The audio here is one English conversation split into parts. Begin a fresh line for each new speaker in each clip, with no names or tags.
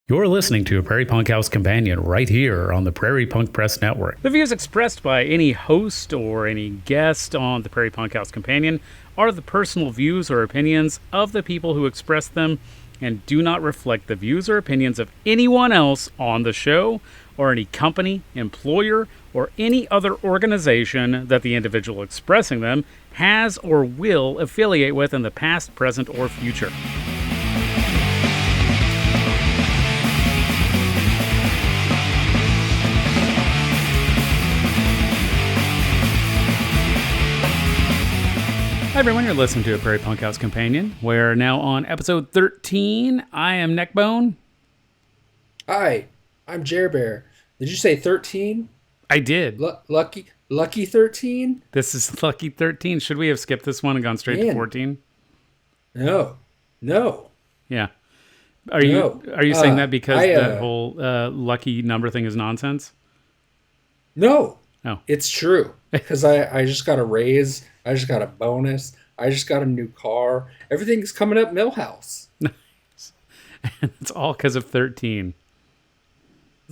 You're listening to a Prairie Punk House Companion right here on the Prairie Punk Press Network. The views expressed by any host or any guest on the Prairie Punk House Companion are the personal views or opinions of the people who express them and do not reflect the views or opinions of anyone else on the show or any company, employer, or any other organization that the individual expressing them has or will affiliate with in the past, present, or future. Hi everyone, you're listening to a Prairie Punk House Companion. We're now on episode 13. I am Neckbone.
Hi, I'm Jerbear. Did you say 13?
I did.
Lucky 13?
This is Lucky 13. Should we have skipped this one and gone straight to 14?
No.
Yeah. Are you saying that because that whole lucky number thing is nonsense?
No.
Oh.
It's true. Because I just got a raise. I just got a bonus. I just got a new car. Everything's coming up Millhouse.
Nice. And it's all because of 13.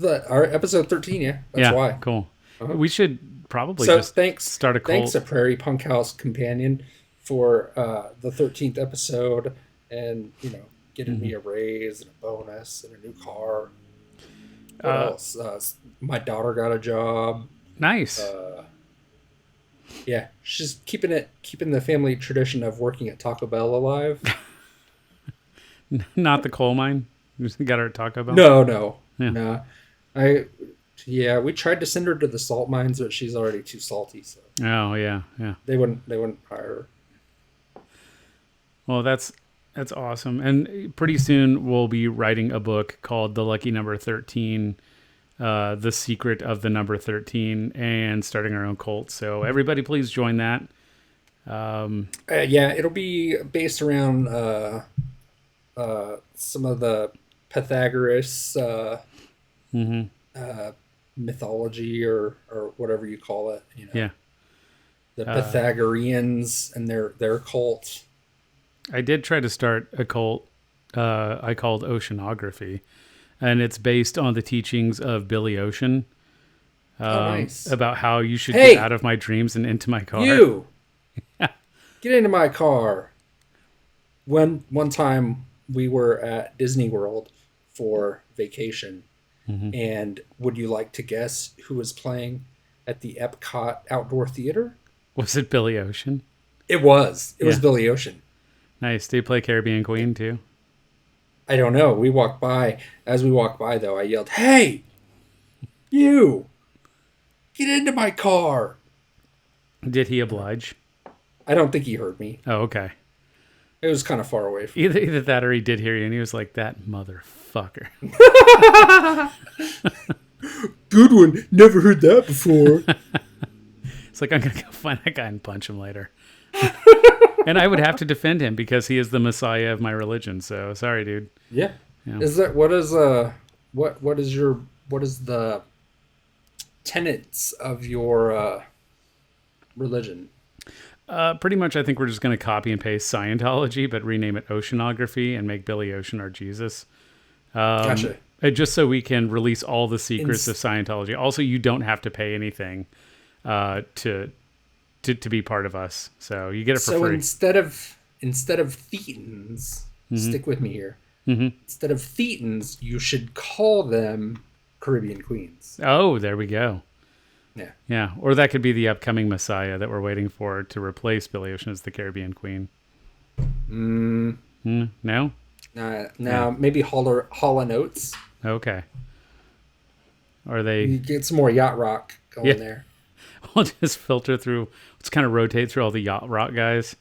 Our episode 13, yeah. That's why.
Cool. Uh-huh. We should probably start a cult.
Thanks to Prairie Punk House Companion for the 13th episode and, getting me a raise and a bonus and a new car. What else? My daughter got a job.
Nice.
Yeah, she's keeping the family tradition of working at Taco Bell alive.
Not the coal mine. You just got her at Taco Bell.
No.
Yeah.
No. We tried to send her to the salt mines, but she's already too salty. So.
Oh yeah.
They wouldn't hire her.
Well, that's awesome. And pretty soon we'll be writing a book called The Lucky Number 13. The Secret of the Number 13, and starting our own cult. So everybody please join that.
It'll be based around some of the Pythagoras mythology or whatever you call it.
Yeah.
The Pythagoreans and their cult.
I did try to start a cult I called Oceanography. And it's based on the teachings of Billy Ocean.
Nice.
About how you should get out of my dreams and into my car.
You! Get into my car. One time we were at Disney World for vacation. Mm-hmm. And would you like to guess who was playing at the Epcot Outdoor Theater?
Was it Billy Ocean?
It was. It was Billy Ocean.
Nice. Did he play Caribbean Queen too?
I don't know. We walked by. As we walked by, though, I yelled, "Hey, you! Get into my car!"
Did he oblige?
I don't think he heard me.
Oh, okay.
It was kind of far away from
me. Either that or he did hear you, and he was like, "That motherfucker."
Good one. Never heard that before.
It's like, I'm going to go find that guy and punch him later. And I would have to defend him because he is the messiah of my religion. So sorry, dude.
Yeah. Is that what is the tenets of your religion?
Pretty much, I think we're just going to copy and paste Scientology, but rename it Oceanography and make Billy Ocean our Jesus.
Gotcha.
Just so we can release all the secrets of Scientology. Also, you don't have to pay anything to be part of us, so you get it for free.
Instead of Thetans, stick with me here. Mm-hmm. Instead of Thetans, you should call them Caribbean Queens.
Oh, there we go.
Yeah.
Or that could be the upcoming Messiah that we're waiting for to replace Billy Ocean as the Caribbean Queen. No.
Maybe Hall and Oates.
Okay. Are they?
You get some more yacht rock going there.
We'll just filter through. Let's kind of rotate through all the yacht rock guys.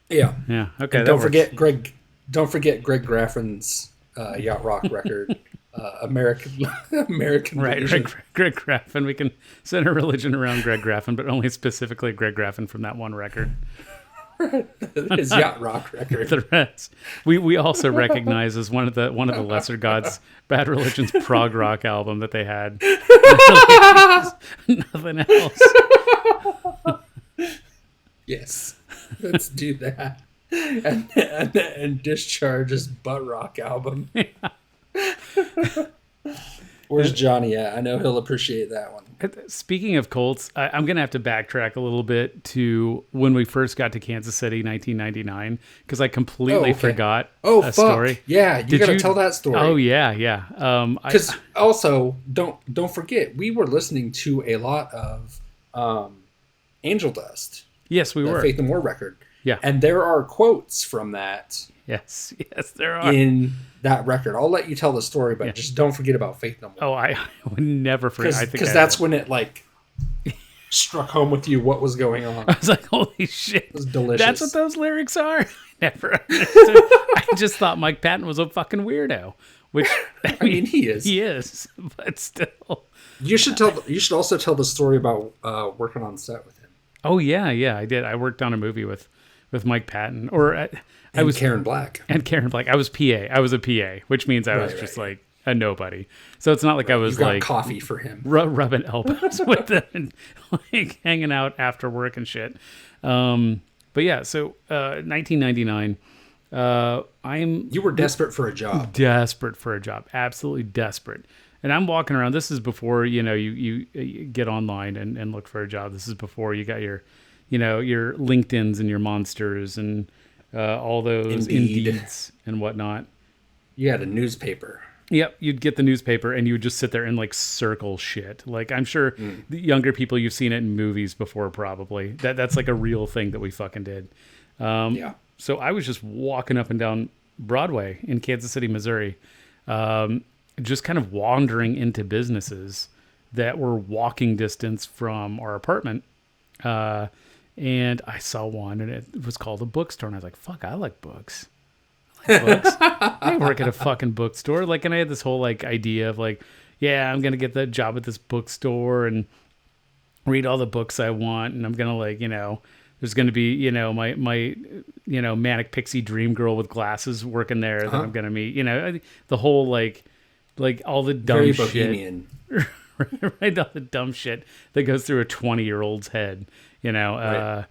Yeah.
Okay.
And don't forget Greg Graffin's yacht rock record, American.
Right, Greg Graffin. We can center religion around Greg Graffin, but only specifically Greg Graffin from that one record.
His yacht rock record.
The rest, we also recognize as one of the lesser gods, Bad Religion's prog rock album that they had. Nothing else.
Yes, let's do that. And Discharge's butt rock album.
Yeah.
Where's Johnny at? I know he'll appreciate that one.
Speaking of Colts, I'm going to have to backtrack a little bit to when we first got to Kansas City, 1999, because I completely forgot a story.
Yeah, you got to tell that story.
Oh, yeah.
Because also, don't forget, we were listening to a lot of Angel Dust.
Yes, we were.
Faith No More record.
Yeah.
And there are quotes from that.
Yes, there are.
In that record. I'll let you tell the story, but just don't forget about Faith No More.
Oh, I would never forget.
Because that's when it, like, struck home with you what was going on.
I was like, holy shit.
It was delicious.
That's what those lyrics are? I never understood. I just thought Mike Patton was a fucking weirdo. Which,
I mean, he is.
He is, but still.
You should also tell the story about working on set with him.
Oh, yeah, I did. I worked on a movie with Mike Patton. I was
Karen Black.
And Karen Black. I was PA. I was a PA, which means I was just like a nobody. So it's not like I was
you got
like
coffee for him,
rubbing elbows with them, and like hanging out after work and shit. But yeah, so 1999. You
were desperate for a job.
Desperate for a job. Absolutely desperate. And I'm walking around. This is before you get online and look for a job. This is before you got your LinkedIn's and your Monsters and all those Indeeds and whatnot.
You had a newspaper.
Yep, you'd get the newspaper and you would just sit there and like circle shit. Like I'm sure the younger people, you've seen it in movies before, probably. That's like a real thing that we fucking did.
Yeah.
So I was just walking up and down Broadway in Kansas City, Missouri, just kind of wandering into businesses that were walking distance from our apartment. And I saw one, and it was called a bookstore. And I was like, fuck, I like books. Books. I work at a fucking bookstore. Like, and I had this whole like idea of like, yeah, I'm going to get the job at this bookstore and read all the books I want. And I'm going to like, there's going to be, my manic pixie dream girl with glasses working there that I'm going to meet, the whole like all the dumb
Very
shit.
bohemian.
Right, all the dumb shit that goes through a 20-year-old's head,
Right.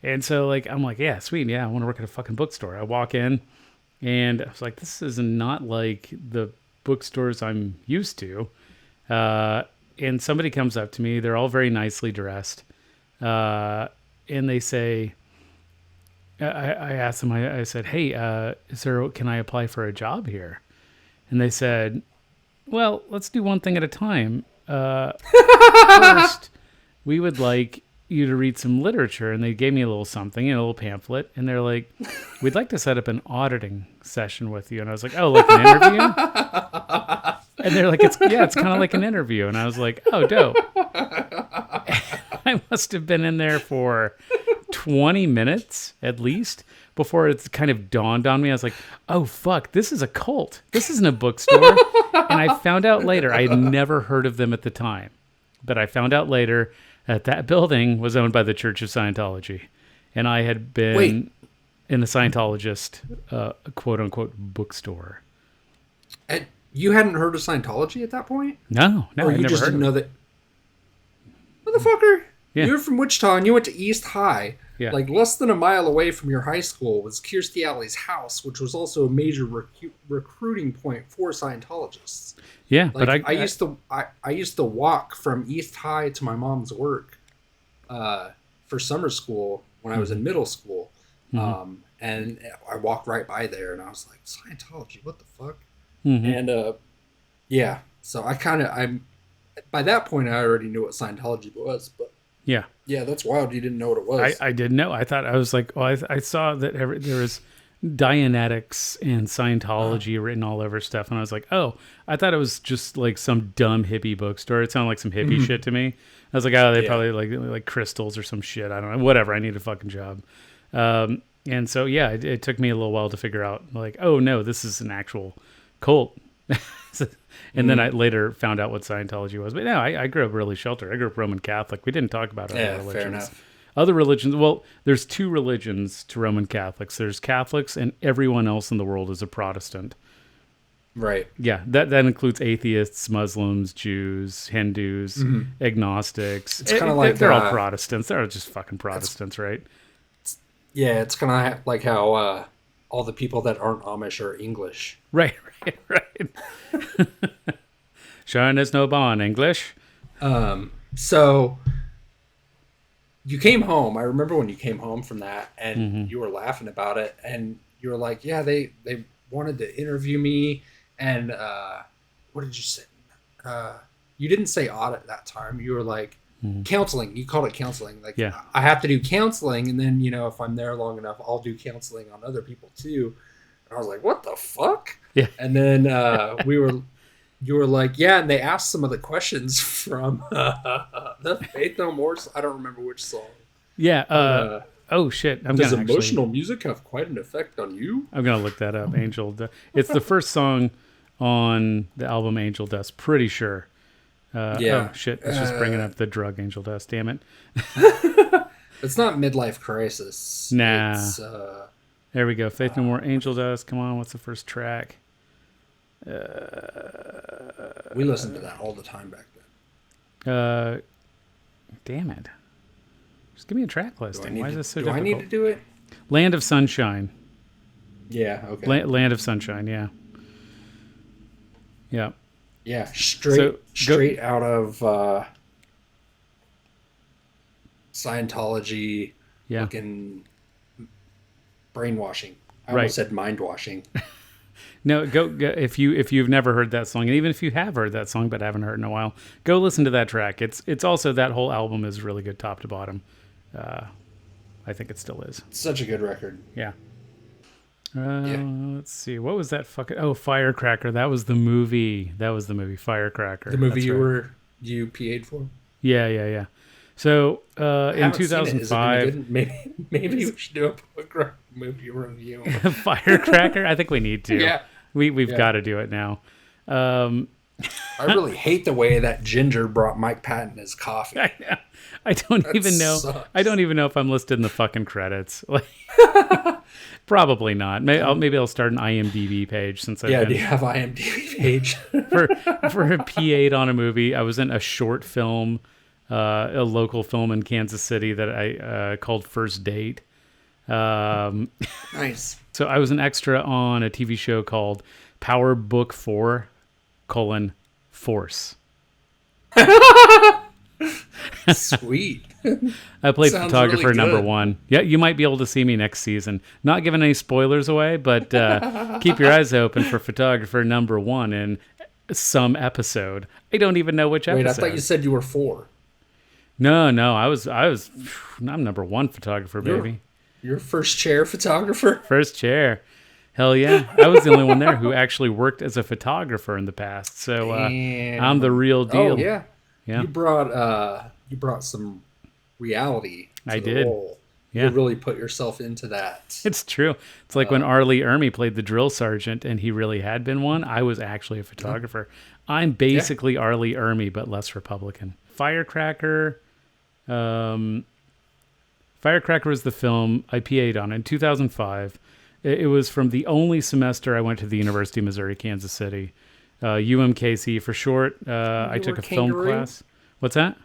And so like I'm like, yeah, sweet, yeah, I want to work at a fucking bookstore. I walk in, and I was like, this is not like the bookstores I'm used to. And somebody comes up to me. They're all very nicely dressed, and they say, I asked them. I said, hey, can I apply for a job here? And they said, well, let's do one thing at a time. First, we would like you to read some literature. And they gave me a little something, a little pamphlet. And they're like, we'd like to set up an auditing session with you. And I was like, oh, like an interview? And they're like, it's kind of like an interview. And I was like, oh, dope. I must have been in there for 20 minutes at least before it's kind of dawned on me. I was like, oh, fuck, this is a cult. This isn't a bookstore. And I found out later, I had never heard of them at the time, but I found out later that building was owned by the Church of Scientology. And I had been in a Scientologist, quote unquote, bookstore.
And you hadn't heard of Scientology at that point?
No,
or you just didn't know that. Motherfucker.
Yeah.
You were from Wichita and you went to East High.
Yeah.
Like less than a mile away from your high school was Kirstie Alley's house, which was also a major recruiting point for Scientologists.
Yeah,
like,
but
I used to walk from East High to my mom's work for summer school when I was in middle school. And I walked right by there and I was like, Scientology, what the fuck? And so I'm by that point I already knew what Scientology was, but yeah, that's wild. You didn't know what it was.
I didn't know. I thought I was like, well, I saw that there was Dianetics and Scientology written all over stuff, and I was like, oh, I thought it was just like some dumb hippie bookstore. It sounded like some hippie shit to me. I was like, oh, they probably like crystals or some shit. I don't know. Whatever. I need a fucking job. And so it took me a little while to figure out like, oh no, this is an actual cult. And then I later found out what Scientology was. But no, I grew up really sheltered. I grew up Roman Catholic. We didn't talk about other religions.
Fair enough.
Other religions, well, there's two religions to Roman Catholics. There's Catholics, and everyone else in the world is a Protestant.
Right.
Yeah, that includes atheists, Muslims, Jews, Hindus, agnostics.
It's kind of like
they're all Protestants. They're just fucking Protestants, right?
Yeah, it's kind of like how all the people that aren't Amish are English.
Right. Sure, there's no bond English.
So you came home. I remember when you came home from that, and you were laughing about it, and you were like, "Yeah, they wanted to interview me." And what did you say? You didn't say audit that time. You were like counseling. You called it counseling. Like,
yeah.
I have to do counseling, and then if I'm there long enough, I'll do counseling on other people too. And I was like, "What the fuck?"
Yeah.
And then you were like, yeah, and they asked some of the questions from the Faith No More. I don't remember which song.
Yeah. Oh shit!
Does emotional music have quite an effect on you?
I'm gonna look that up. Angel. It's the first song on the album Angel Dust. Pretty sure.
Yeah.
Oh shit! It's just bringing up the drug Angel Dust. Damn it.
It's not Midlife Crisis.
Nah.
It's,
there we go. Faith No More. Angel Dust. Come on. What's the first track?
We listened to that all the time back then.
Damn it. Just give me a track listing. Why is this so difficult?
Do I need to do it?
Land of Sunshine.
Yeah, okay.
Land of Sunshine, yeah. Yeah.
Yeah, straight out of Scientology, looking brainwashing. I almost said mind washing.
No, go if you've never heard that song, and even if you have heard that song but haven't heard it in a while, go listen to that track. It's also, that whole album is really good top to bottom. I think it still is.
It's such a good record.
Yeah. Let's see. What was that fucking... Oh, Firecracker. That was the movie. Firecracker.
The movie you PA'd for?
Yeah. So in 2005...
Maybe we should do a movie review.
Firecracker? I think we need to.
Yeah.
We've got to do it now.
I really hate the way that Ginger brought Mike Patton his coffee.
I don't even know.
Sucks.
I don't even know if I'm listed in the fucking credits. Probably not. Maybe I'll start an IMDb page since
do you have IMDb page
for a P8 on a movie. I was in a short film, a local film in Kansas City that I called First Date.
Nice.
So I was an extra on a TV show called Power Book 4: Force.
Sweet.
I played
Sounds
photographer
really
number
good.
1. Yeah, you might be able to see me next season. Not giving any spoilers away, but keep your eyes open for photographer number 1 in some episode. I don't even know which episode.
Wait, I thought you said you were 4.
No, I'm number 1 photographer, baby.
You're first chair photographer?
First chair. Hell yeah. I was the only one there who actually worked as a photographer in the past. So I'm the real deal.
Oh, yeah.
Yeah.
You brought some reality to the role.
Yeah.
You really put yourself into that.
It's true. It's like when Arlie Ermy played the drill sergeant and he really had been one. I was actually a photographer. I'm basically Arlie Ermy, but less Republican. Firecracker. Firecracker was the film I PA'd on in 2005. It was from the only semester I went to the University of Missouri, Kansas City. UMKC for short. I took a film class. What's that?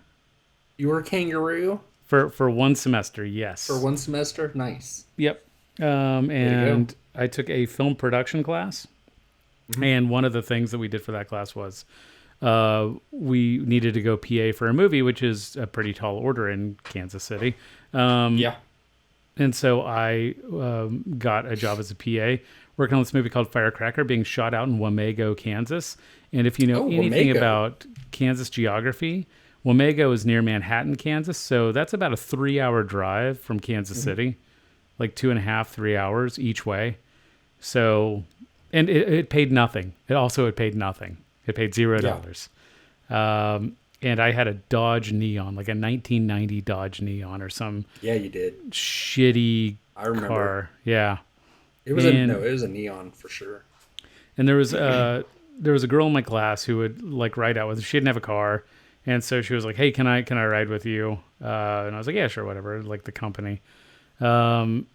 You were a kangaroo?
For one semester, yes.
For one semester? Nice.
Yep. And I took a film production class. Mm-hmm. And one of the things that we did for that class was we needed to go PA for a movie, which is a pretty tall order in Kansas City.
Yeah.
And so I got a job as a PA working on this movie called Firecracker, being shot out in Wamego, Kansas. And if you know anything about Kansas geography, Wamego is near Manhattan, Kansas. So that's about a 3-hour drive from Kansas City, like 2.5, 3 hours each way. So, and it paid nothing. It paid nothing. It paid $0. Yeah. And I had a Dodge Neon, like a 1990 Dodge Neon or some.
Yeah, you did.
Shitty car. Yeah.
It was a Neon for sure.
And there was a girl in my class who would like ride out with her. She didn't have a car, and so she was like, "Hey, can I ride with you?" And I was like, "Yeah, sure, whatever." Like the company. And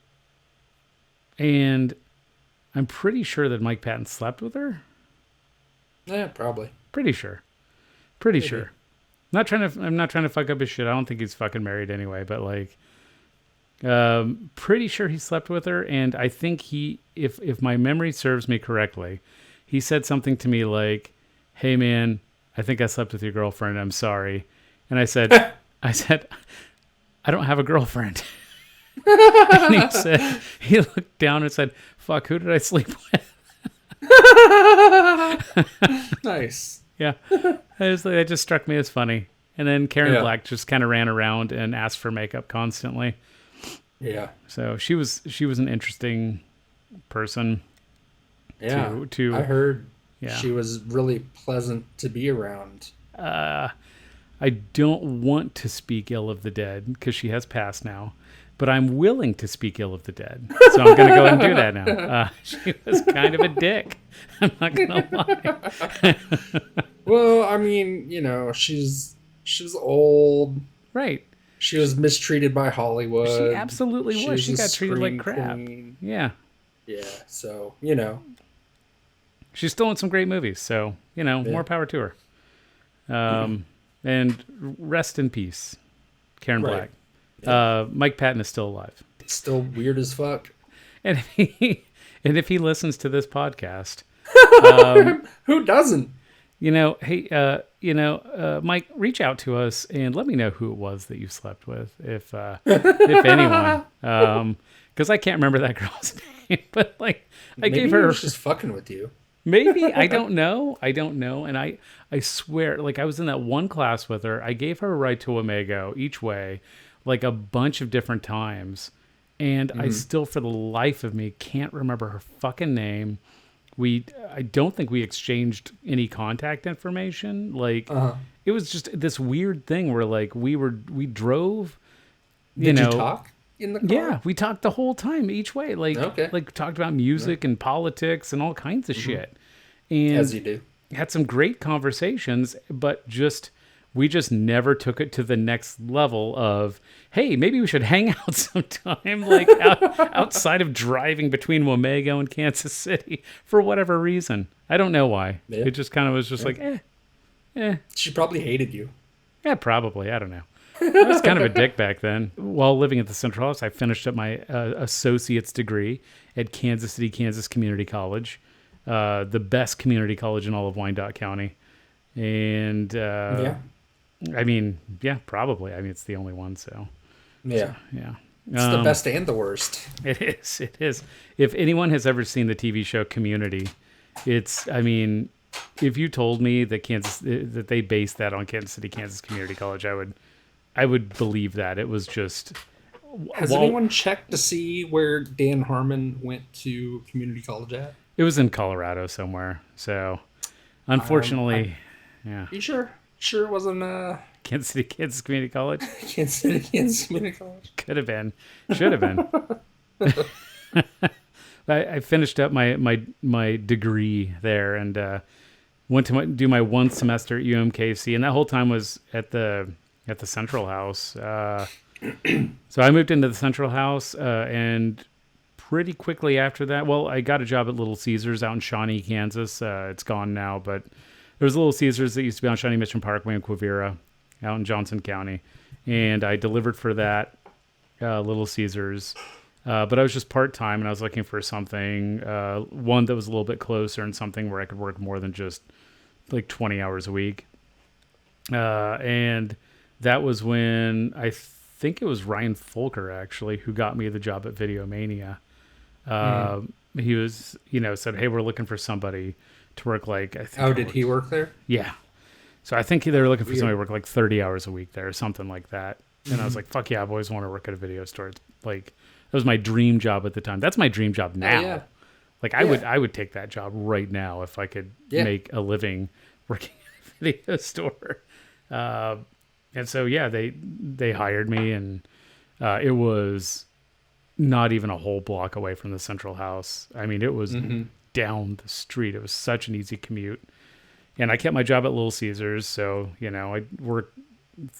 I'm pretty sure that Mike Patton slept with her.
Yeah, probably.
Pretty sure. Pretty sure. I'm not trying to fuck up his shit. I don't think he's fucking married anyway, but like, Pretty sure he slept with her, and I think if my memory serves me correctly, he said something to me like, "Hey man, I think I slept with your girlfriend. I'm sorry." And I said, "I don't have a girlfriend." And he looked down and said, "Fuck, who did I sleep with?"
Nice.
Yeah, that just struck me as funny. And then Karen Black just kind of ran around and asked for makeup constantly.
Yeah.
So she was an interesting person.
Yeah. I heard she was really pleasant to be around.
I don't want to speak ill of the dead because she has passed now, but I'm willing to speak ill of the dead. So I'm going to go ahead and do that now. She was kind of a dick. I'm not going to lie.
Well, I mean, she's old.
Right.
She was mistreated by Hollywood.
She absolutely was. She got treated like crap.
Queen.
Yeah.
Yeah. So,
She's still in some great movies. So, more power to her. And rest in peace, Karen Black. Yeah. Mike Patton is still alive.
It's still weird as fuck.
And if he listens to this podcast,
who doesn't?
Hey, Mike, reach out to us and let me know who it was that you slept with, if anyone, because I can't remember that girl's name. But maybe I gave her.
She's just fucking with you.
Maybe I don't know, and I swear, I was in that one class with her. I gave her a ride to Omega each way, a bunch of different times, and I still, for the life of me, can't remember her fucking name. I don't think we exchanged any contact information. It was just this weird thing where we drove.
Did you talk in the car?
Yeah, we talked the whole time each way. Talked about music and politics and all kinds of shit. And
as you do.
Had some great conversations, but we just never took it to the next level of, hey, maybe we should hang out sometime, outside of driving between Wamego and Kansas City for whatever reason. I don't know why. Yeah. It just kind of was just
She probably hated you.
Yeah, probably. I don't know. I was kind of a dick back then. While living at the Central House, I finished up my associate's degree at Kansas City, Kansas Community College, the best community college in all of Wyandotte County. And I mean, probably. I mean, it's the only one, so.
Yeah.
Yeah.
It's the best and the worst.
It is. It is. If anyone has ever seen the TV show Community, if you told me that they based that on Kansas City, Kansas Community College, I would believe that. It was just.
Has anyone checked to see where Dan Harmon went to community college at?
It was in Colorado somewhere. So, unfortunately, yeah.
You sure? Sure it wasn't
Kansas City, Kansas Community College?
Kansas City, Kansas Community College.
Could have been. Should have been. I finished up my degree there and went to do my one semester at UMKC, and that whole time was at the Central House. So I moved into the Central House, and pretty quickly after that, I got a job at Little Caesars out in Shawnee, Kansas. It's gone now, but there was a Little Caesars that used to be on Shawnee Mission Parkway in Quivira out in Johnson County, and I delivered for that Little Caesars. But I was just part-time, and I was looking for something, one that was a little bit closer and something where I could work more than just 20 hours a week. And that was when I think it was Ryan Folker, actually, who got me the job at Videomania. He was, said, hey, we're looking for somebody to work
did he work there?
Yeah. So I think they were looking for somebody to work 30 hours a week there or something like that. And I was like, fuck yeah, I've always wanted to work at a video store. It's that was my dream job at the time. That's my dream job now. I would take that job right now if I could make a living working at a video store. And so, they hired me, and it was not even a whole block away from the Central House. I mean, it was down the street. It was such an easy commute. And I kept my job at Little Caesars. So, I worked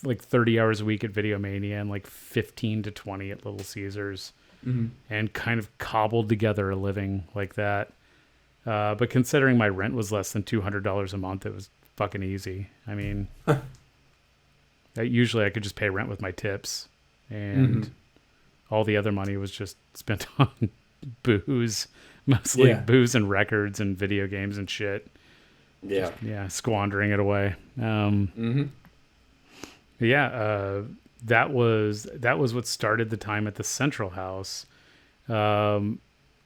30 hours a week at Videomania and 15 to 20 at Little Caesars, and kind of cobbled together a living like that. But considering my rent was less than $200 a month, it was fucking easy. I mean, usually I could just pay rent with my tips, and All the other money was just spent on booze, mostly
Yeah.
booze and records and video games and shit.
Yeah.
Just yeah, squandering it away.
Mm-hmm.
Yeah, that was what started the time at the Central House. Um,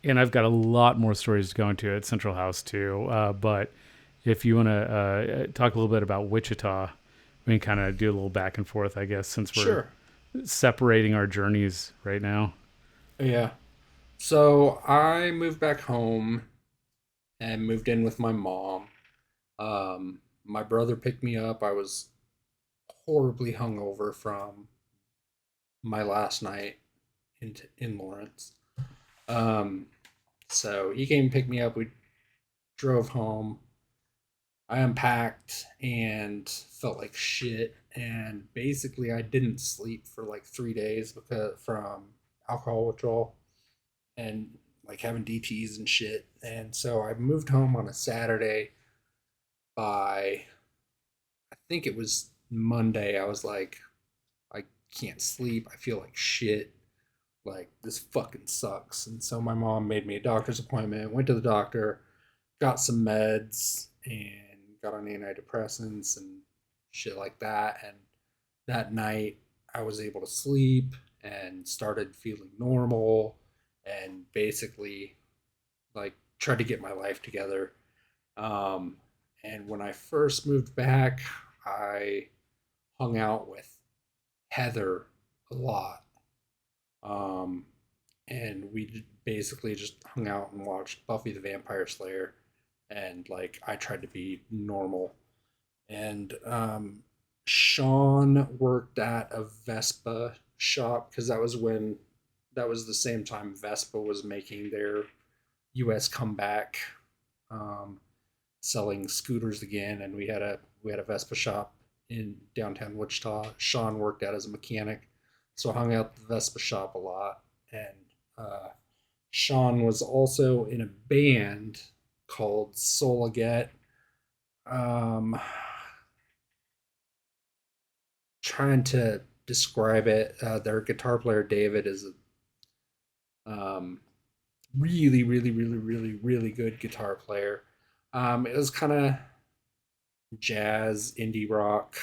and I've got a lot more stories to go into at Central House too. But if you want to talk a little bit about Wichita, we can kind of do a little back and forth, I guess, since we're
Sure.
separating our journeys right now.
Yeah. So I moved back home and moved in with my mom. My brother picked me up. I was horribly hungover from my last night in Lawrence. Um, so he came and picked me up. We drove home. I unpacked and felt like shit. And basically, I didn't sleep for like 3 days because from alcohol withdrawal and like having DTs and shit. And so I moved home on a Saturday. By I think it was Monday, I was like, I can't sleep. I feel like shit. Like this fucking sucks. And so my mom made me a doctor's appointment. Went to the doctor, got some meds, and got on antidepressants and shit like that. And that night, I was able to sleep and started feeling normal, and basically like tried to get my life together. Um, and when I first moved back, I hung out with Heather a lot. Um, and we basically just hung out and watched Buffy the Vampire Slayer. And like, I tried to be normal. And Sean worked at a Vespa shop because that was the same time Vespa was making their US comeback. Um, Selling scooters again, and we had a Vespa shop in downtown Wichita. Sean worked out as a mechanic, so I hung out at the Vespa shop a lot. And uh, Sean was also in a band called Solaget. Um, Trying to describe it, their guitar player David is a really, really, really, really, really good guitar player. It was kind of jazz, indie rock,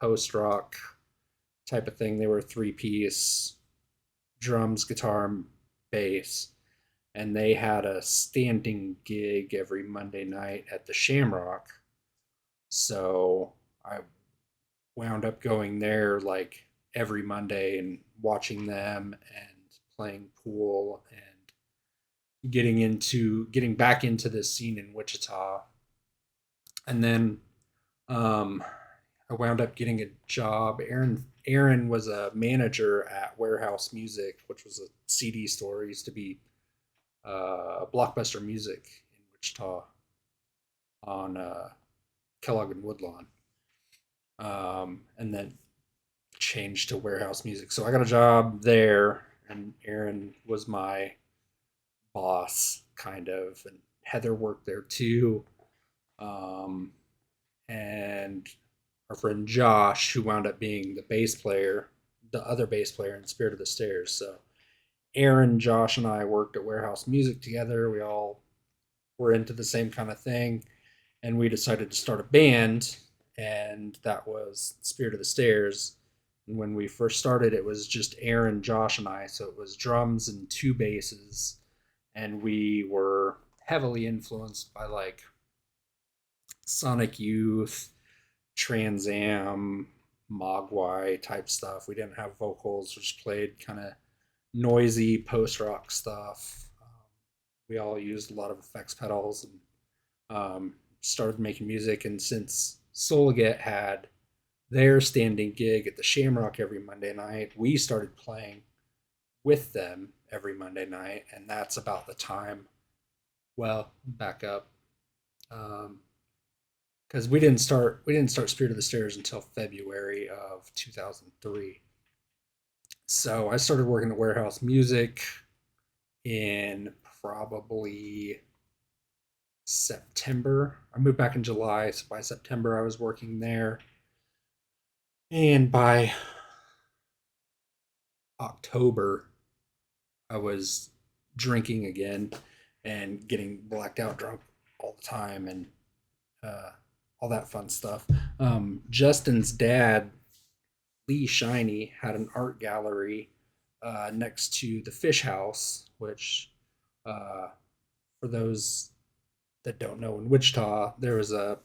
post rock type of thing. They were a three-piece, drums, guitar, and bass, and they had a standing gig every Monday night at the Shamrock. So I wound up going there like every Monday and watching them and playing pool and getting back into this scene in Wichita. And then um, I wound up getting a job. Aaron was a manager at Warehouse Music, which was a CD store. It used to be Blockbuster Music in Wichita on Kellogg and Woodlawn, and then changed to Warehouse Music. So I got a job there, and Aaron was my boss, kind of, and Heather worked there too. Um, and our friend Josh, who wound up being the other bass player in Spirit of the Stairs. So Aaron, Josh, and I worked at Warehouse Music together. We all were into the same kind of thing, and we decided to start a band, and that was Spirit of the Stairs. And when we first started, it was just Aaron, Josh, and I. So it was drums and two basses, and we were heavily influenced by like Sonic Youth, Trans Am, Mogwai type stuff. We didn't have vocals, we just played kind of noisy post rock stuff. We all used a lot of effects pedals and started making music. And since Solget had their standing gig at the Shamrock every Monday night, we started playing with them every Monday night. And that's about the time, well, back up. Because we didn't start Spirit of the Stairs until February of 2003. So I started working at Warehouse Music in probably September. I moved back in July, so by September I was working there. And by October, I was drinking again and getting blacked out drunk all the time and uh, all that fun stuff. Justin's dad, Lee Shiny, had an art gallery next to the Fish House, which, uh, for those that don't know, in Wichita, there was a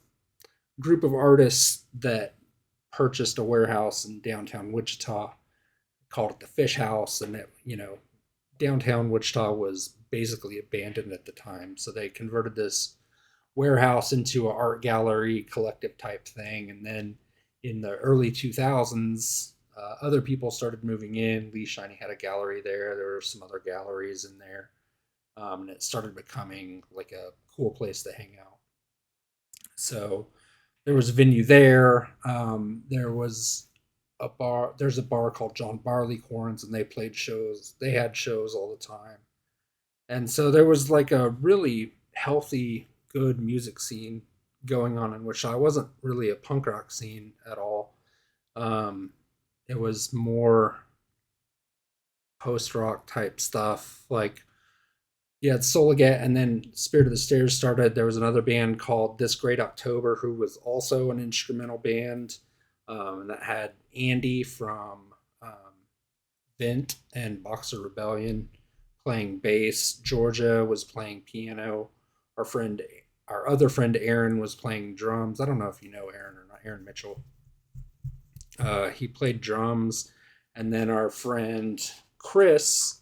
group of artists that purchased a warehouse in downtown Wichita, called it the Fish House, and it, downtown Wichita was basically abandoned at the time, so they converted this warehouse into an art gallery collective type thing. And then in the early 2000s, other people started moving in. Lee Shiny had a gallery there. There were some other galleries in there. And it started becoming like a cool place to hang out. So there was a venue there. There was a bar. There's a bar called John Barleycorns, and they played shows. They had shows all the time. And so there was like a really healthy, good music scene going on, in which I wasn't really a punk rock scene at all. Um, it was more post rock type stuff. Like, you had Soliget, and then Spirit of the Stairs started. There was another band called This Great October, who was also an instrumental band, and that had Andy from Vent and Boxer Rebellion playing bass. Georgia was playing piano. Our other friend Aaron was playing drums. I don't know if you know Aaron or not, Aaron Mitchell. He played drums, and then our friend Chris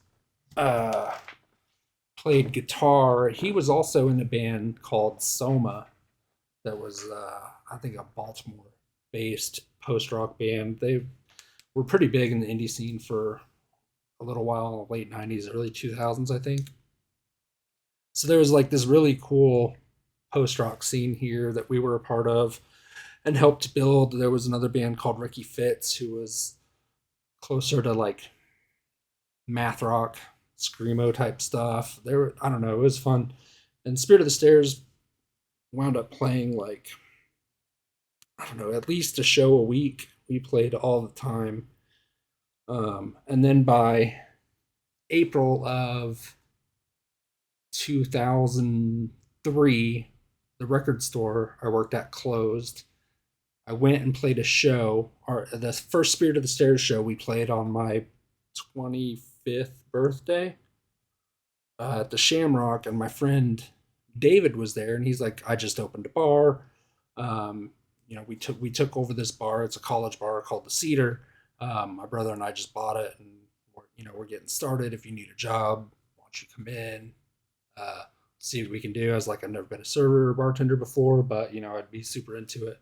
played guitar. He was also in a band called Soma that was, I think, a Baltimore-based post-rock band. They were pretty big in the indie scene for a little while, late 90s, early 2000s, I think. So there was like this really cool post-rock scene here that we were a part of and helped build. There was another band called Ricky Fitz, who was closer to like math rock, screamo type stuff. I don't know, it was fun. And Spirit of the Stairs wound up playing like, I don't know, at least a show a week. We played all the time. And then by April of 2003, the record store I worked at closed. I went and played a show, or the first Spirit of the Stairs show we played on my 25th birthday at the Shamrock, and my friend David was there, and he's like, "I just opened a bar. We took over this bar. It's a college bar called the Cedar. My brother and I just bought it, and we're getting started. If you need a job, why don't you come in? See what we can do." I was like, "I've never been a server or bartender before, but I'd be super into it."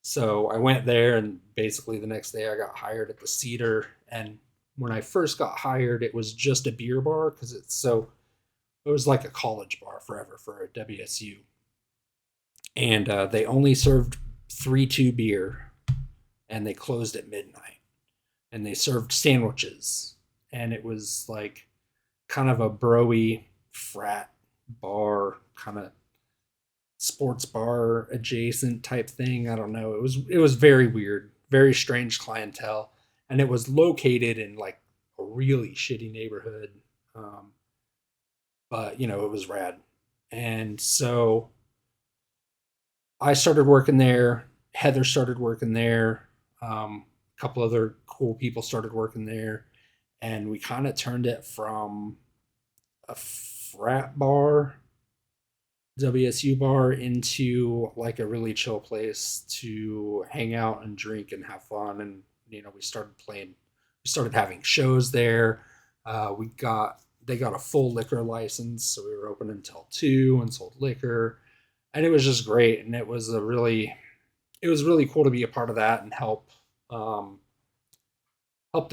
So I went there, and basically the next day I got hired at the Cedar. And when I first got hired, it was just a beer bar because it was like a college bar forever for a WSU. And they only served 3-2 beer, and they closed at midnight. And they served sandwiches, and it was like kind of a broy frat bar, kind of sports bar adjacent type thing. I don't know. It was very weird, very strange clientele, and it was located in like a really shitty neighborhood. But it was rad. And so I started working there. Heather started working there. A couple other cool people started working there, and we kind of turned it from a frat bar, WSU bar, into like a really chill place to hang out and drink and have fun. And we started having shows there. They got a full liquor license, so we were open until 2 and sold liquor, and it was just great. And it was really cool to be a part of that and help the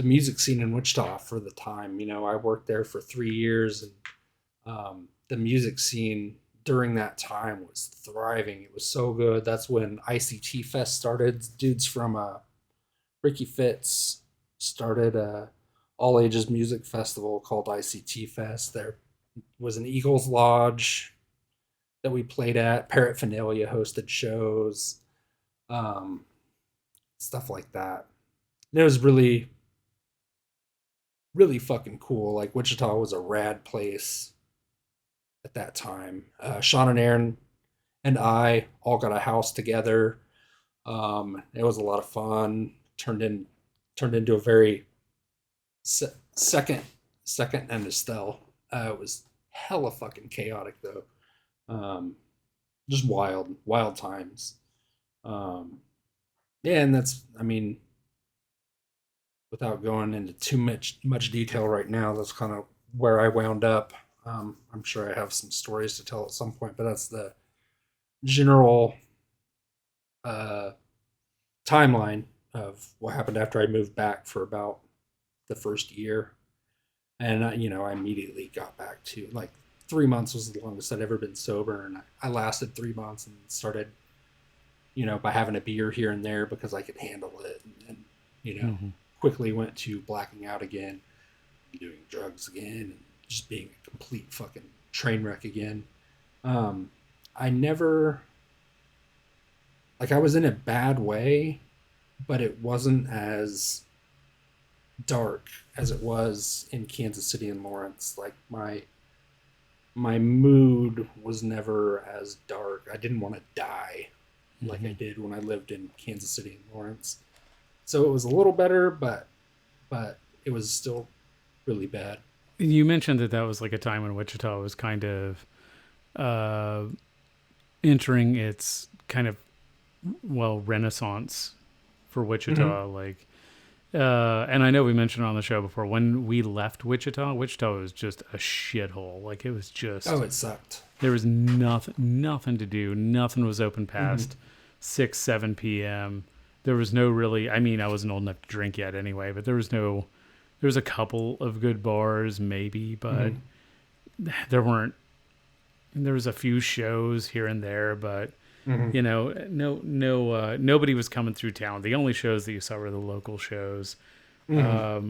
music scene in Wichita for the time. I worked there for 3 years, and the music scene during that time was thriving. It was so good. That's when ICT Fest started. Dudes from Ricky Fitz started a all ages music festival called ICT Fest. There was an Eagles Lodge that we played at. Paraphernalia hosted shows, stuff like that. And it was really, really fucking cool. Like Wichita was a rad place at that time. Sean and Aaron and I all got a house together. It was a lot of fun. Turned into a very second and Estelle. It was hella fucking chaotic though. Um, just wild times. Yeah, and that's, I mean, without going into too much detail right now, that's kind of where I wound up. I'm sure I have some stories to tell at some point, but that's the general uh, timeline of what happened after I moved back for about the first year. And, I immediately got back to, like, 3 months was the longest I'd ever been sober. And I lasted 3 months and started, by having a beer here and there because I could handle it. And
Mm-hmm.
quickly went to blacking out again, doing drugs again, and just being a complete fucking train wreck again. I never, like, I was in a bad way, but it wasn't as dark as it was in Kansas City and Lawrence. Like, my mood was never as dark. I didn't want to die like I did when I lived in Kansas City and Lawrence. So it was a little better, but it was still really bad.
You mentioned that was like a time when Wichita was kind of uh, entering its kind of, renaissance for Wichita. Like, and I know we mentioned on the show before, when we left Wichita was just a shithole. Like, it was just,
Oh, it sucked.
there was nothing to do. Nothing was open past 6, 7 p.m. There was no really, I mean, I wasn't old enough to drink yet anyway, but there was a couple of good bars maybe, but there was a few shows here and there, but nobody was coming through town. The only shows that you saw were the local shows. Or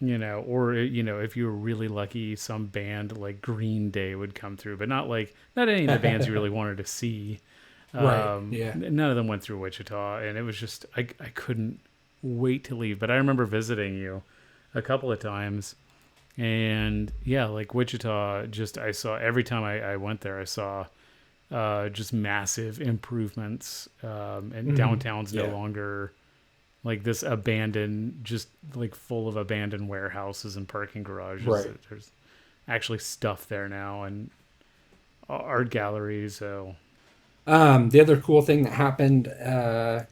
if you were really lucky, some band like Green Day would come through, but not any of the bands you really wanted to see.
Right. Yeah.
None of them went through Wichita, and it was just, I couldn't wait to leave. But I remember visiting you a couple of times, and yeah, like Wichita, just, I saw, every time I went there, I saw just massive improvements, and downtown's no longer like this abandoned, just like full of abandoned warehouses and parking garages.
Right.
There's actually stuff there now, and art galleries. So
the other cool thing that happened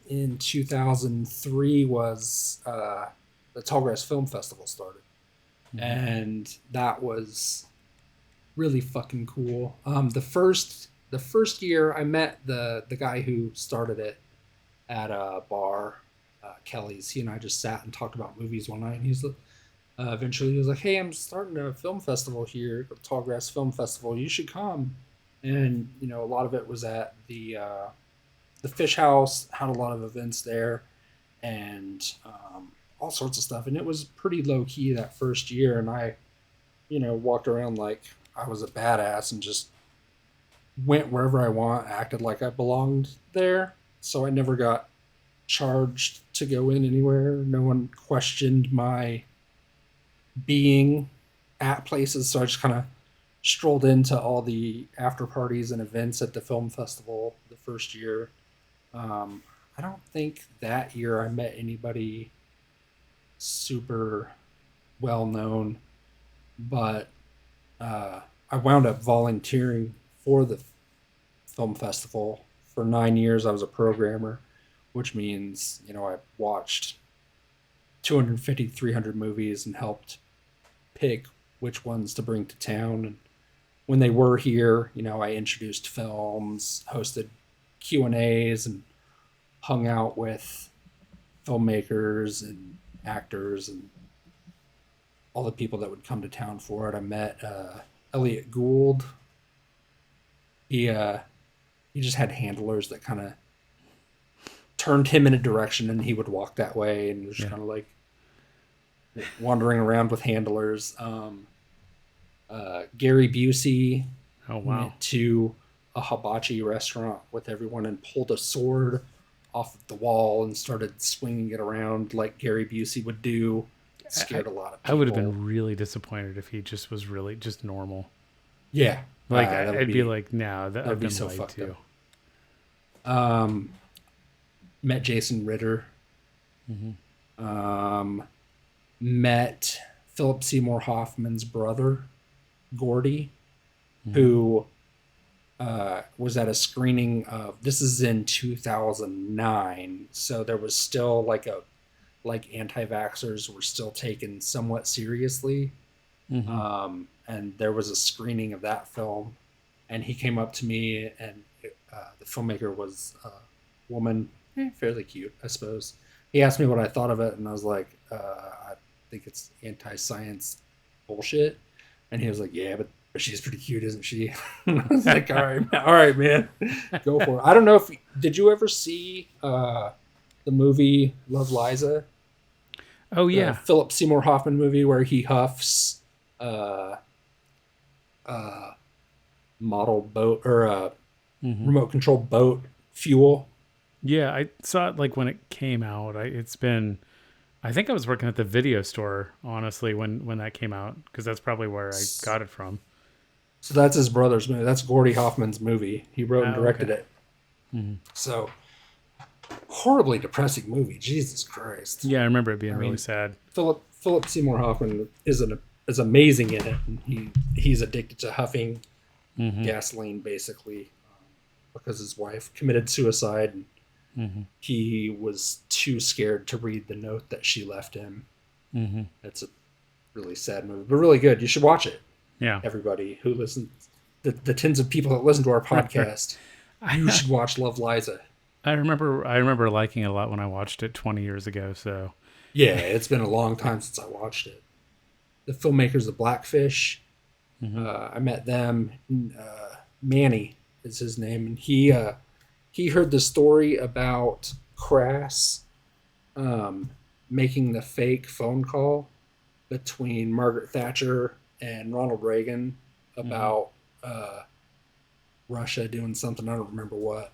in 2003 was the Tallgrass Film Festival started, and that was really fucking cool. The first year I met the guy who started it at a bar, Kelly's. He and I just sat and talked about movies one night, and eventually he was like, "Hey, I'm starting a film festival here, the Tallgrass Film Festival. You should come." And a lot of it was at the Fish House. Had a lot of events there, and all sorts of stuff. And it was pretty low key that first year. And I, walked around like I was a badass and just went wherever I want, acted like I belonged there. So I never got charged to go in anywhere. No one questioned my being at places. So I just kind of strolled into all the after parties and events at the film festival the first year. I don't think that year I met anybody super well known, but I wound up volunteering for the film festival for 9 years. I was a programmer, which means I watched 250, 300 movies and helped pick which ones to bring to town. And when they were here, I introduced films, hosted Q&As, and hung out with filmmakers and actors and all the people that would come to town for it. I met Elliot Gould. He just had handlers that kind of turned him in a direction, and he would walk that way, and was just kind of like wandering around with handlers. Gary Busey went to a hibachi restaurant with everyone and pulled a sword off of the wall and started swinging it around like Gary Busey would do. scared a lot of
I
people.
would have been really disappointed if he just was really just normal.
Yeah.
Like, I'd be like, no, I've been
so
lied to.
Met Jason Ritter. Met Philip Seymour Hoffman's brother, Gordy, who was at a screening of, this is in 2009, so there was still like anti-vaxxers were still taken somewhat seriously. And there was a screening of that film, and he came up to me, and the filmmaker was a woman, fairly cute, I suppose. He asked me what I thought of it, and I was like, I think it's anti-science bullshit. And he was like, yeah, but she's pretty cute, isn't she? And I was like, all right, man, go for it. I don't know if did you ever see the movie Love Liza?
Oh yeah,
Philip Seymour Hoffman movie where he huffs model boat or remote control boat fuel.
Yeah, I saw it like when it came out. I think I was working at the video store, honestly, when that came out, because that's probably where I got it from.
So that's his brother's movie. That's Gordy Hoffman's movie. He wrote and directed it. So horribly depressing movie. Jesus Christ.
Yeah, I remember it being really sad.
Philip Seymour Hoffman is amazing in it. And he's addicted to huffing gasoline, basically, because his wife committed suicide. And he was too scared to read the note that she left him. It's a really sad movie, but really good. You should watch it.
Yeah.
Everybody who listens, the tens of people that listen to our podcast, you should watch Love Liza.
I remember liking it a lot when I watched it 20 years ago. So
yeah, it's been a long time since I watched it. The filmmakers of Blackfish, I met them. Manny is his name, and he heard the story about Crass making the fake phone call between Margaret Thatcher and Ronald Reagan about Russia doing something. I don't remember what.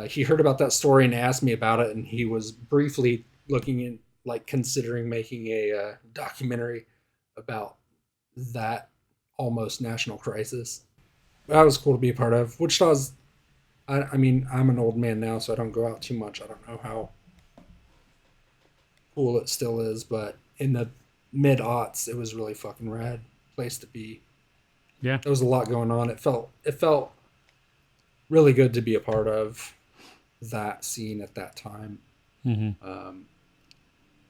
He heard about that story and asked me about it, and he was briefly looking in, like, considering making a documentary about that almost national crisis. That was cool to be a part of. Wichita's, I mean, I'm an old man now, so I don't go out too much. I don't know how cool it still is, but in the mid-aughts, it was really fucking rad place to be.
Yeah.
There was a lot going on. It felt really good to be a part of that scene at that time.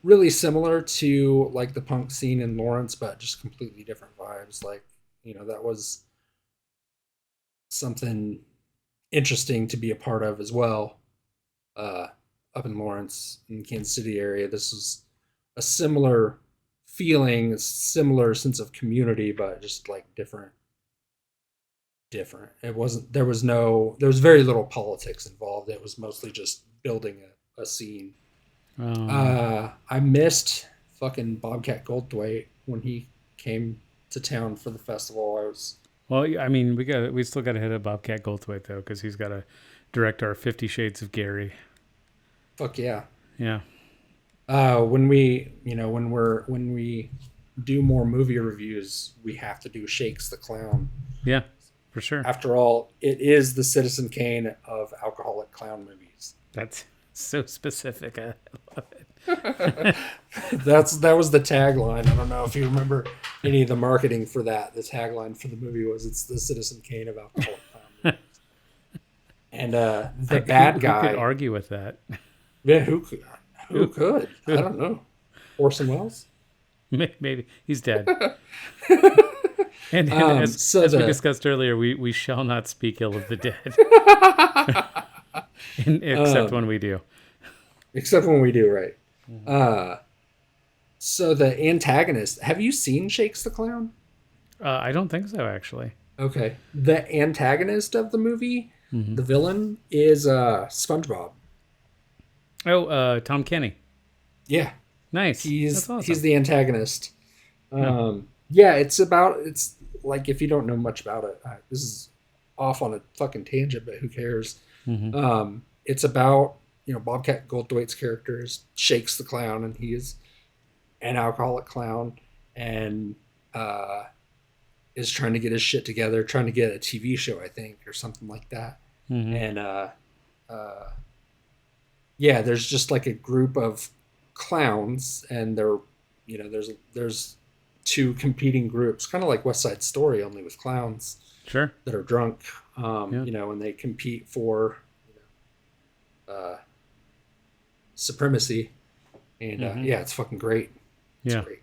Really similar to like the punk scene in Lawrence, but just completely different vibes. Like, that was something interesting to be a part of as well. Up in Lawrence, in the Kansas City area, this was a similar feeling, a similar sense of community, but just like different. It wasn't, there was very little politics involved. It was mostly just building a scene. I missed fucking Bobcat Goldthwait when he came to town for the festival.
Well, I mean, we still got to hit up Bobcat Goldthwait though, because he's got to direct our 50 Shades of Gary.
Fuck yeah.
Yeah.
When we do more movie reviews, we have to do Shakes the Clown.
Yeah, for sure.
After all, it is the Citizen Kane of alcoholic clown movies.
That's so specific. I love it.
That was the tagline. I don't know if you remember any of the marketing for that. The tagline for the movie was, "It's the Citizen Kane of alcoholic clown movies." And the bad guy.
Who could argue with that?
Yeah, who could? I don't know. Orson Welles?
Maybe. He's dead. And as we discussed earlier, we shall not speak ill of the dead. Except when we do.
Except when we do, right. So the antagonist, have you seen Shakes the Clown?
I don't think so, actually.
Okay. The antagonist of the movie, the villain, is SpongeBob.
Oh, Tom Kenny.
Yeah.
Nice.
He's
awesome.
He's the antagonist. Yeah, it's like, if you don't know much about it, this is off on a fucking tangent, but who cares? It's about, Bobcat Goldthwait's character Shakes the Clown, and he is an alcoholic clown and is trying to get his shit together, trying to get a TV show, I think, or something like that.
Mm-hmm.
And yeah, there's just like a group of clowns, and they're, there's two competing groups, kind of like West Side Story, only with clowns
Sure.
that are drunk.
Yeah.
And they compete for supremacy. And yeah, it's fucking great. It's great.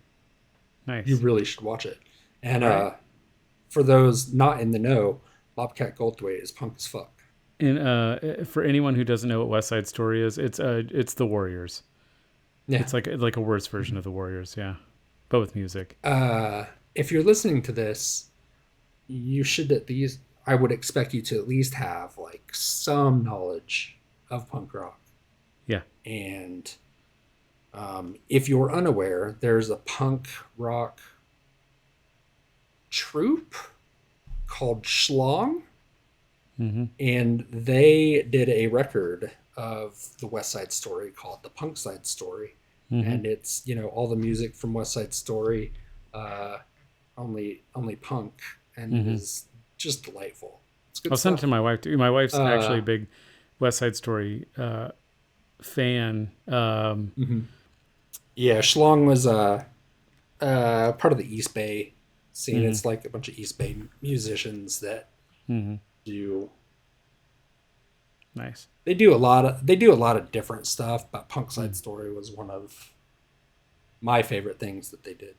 Nice.
You really should watch it. And
Right.
for those not in the know, Bobcat Goldthwait is punk as fuck.
And for anyone who doesn't know what West Side Story is, it's the Warriors.
Yeah.
It's like a worse version of the Warriors, yeah, but with music.
If you're listening to this, you should at least, I would expect you to at least have like some knowledge of punk rock.
Yeah.
And if you're unaware, there's a punk rock troupe called Schlong.
Mm-hmm.
And they did a record of the West Side Story called The Punk Side Story.
Mm-hmm.
And it's, all the music from West Side Story, only punk, and it is just delightful. It's good
I'll send it to my wife too. My wife's actually a big West Side Story fan.
Yeah, Schlong was part of the East Bay scene. It's like a bunch of East Bay musicians that do.
Nice.
They do a lot of different stuff, but Punk Side Story was one of my favorite things that they did.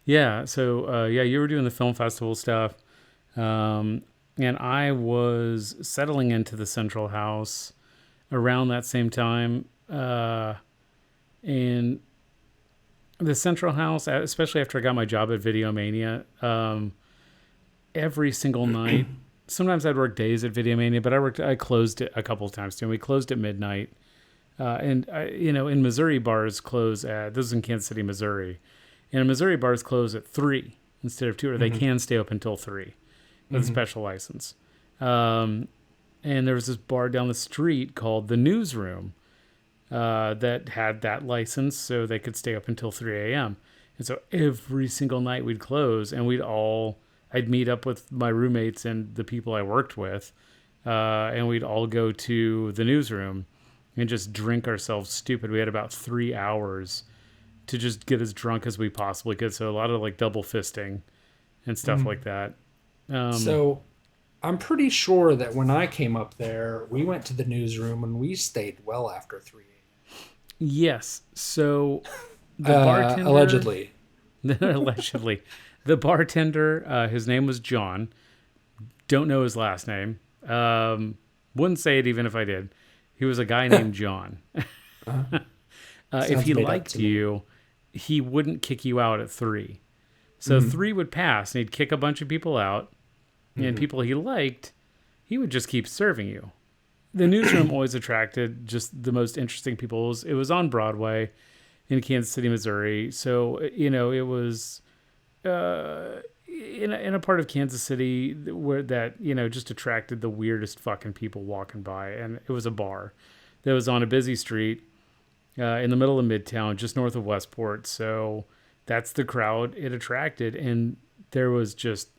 Yeah. So you were doing the film festival stuff, and I was settling into the Central House around that same time, and the Central House, especially after I got my job at Videomania, every single night. Sometimes I'd work days at Videomania, but I closed it a couple of times too. And we closed at midnight. In Missouri, bars close this is in Kansas City, Missouri. And in Missouri, bars close at 3 instead of 2, or they can stay open until 3 with a special license. And there was this bar down the street called the Newsroom that had that license, so they could stay up until 3 a.m. And so every single night we'd close, and I'd meet up with my roommates and the people I worked with, and we'd all go to the Newsroom and just drink ourselves stupid. We had about 3 hours to just get as drunk as we possibly could. So a lot of like double fisting and stuff like that.
So I'm pretty sure that when I came up there, we went to the Newsroom and we stayed well after 3 a.m.
Yes. So the bartender...
Allegedly.
Allegedly. The bartender, his name was John. Don't know his last name. Wouldn't say it even if I did. He was a guy named John. If he liked you, he wouldn't kick you out at 3. So 3 would pass, and he'd kick a bunch of people out. And people he liked, he would just keep serving you. The Newsroom always attracted just the most interesting people. It was on Broadway in Kansas City, Missouri. So, it was... in a part of Kansas City where that, just attracted the weirdest fucking people walking by. And it was a bar that was on a busy street in the middle of Midtown, just north of Westport. So that's the crowd it attracted. And there was just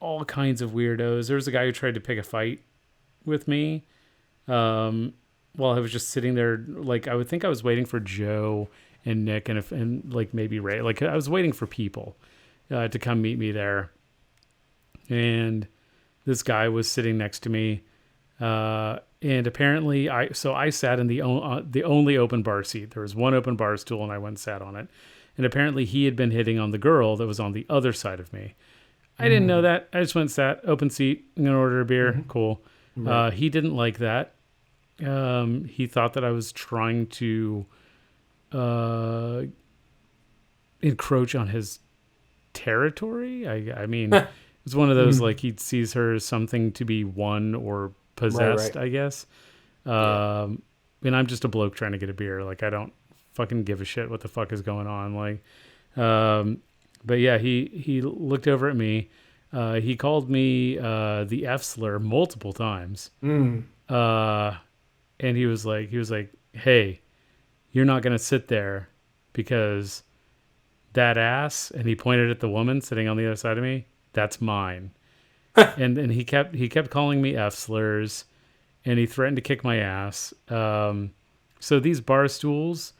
all kinds of weirdos. There was a guy who tried to pick a fight with me while I was just sitting there. Like, I would think I was waiting for Joe and Nick and like maybe Ray. Like, I was waiting for people to come meet me there. And this guy was sitting next to me. And apparently I sat in the only open bar seat. There was one open bar stool, and I went and sat on it. And apparently he had been hitting on the girl that was on the other side of me. I didn't know that. I just went and sat, open seat, I'm going to order a beer. Cool. Right. He didn't like that. He thought that I was trying to encroach on his territory. I mean, it's one of those, like, he sees her as something to be won or possessed, right. I guess. And I'm just a bloke trying to get a beer. Like, I don't fucking give a shit what the fuck is going on. Like, but yeah, he looked over at me. He called me the F slur multiple times. And he was like, hey, you're not going to sit there because that ass, and he pointed at the woman sitting on the other side of me, that's mine. and he kept calling me F slurs, and he threatened to kick my ass. So these bar stools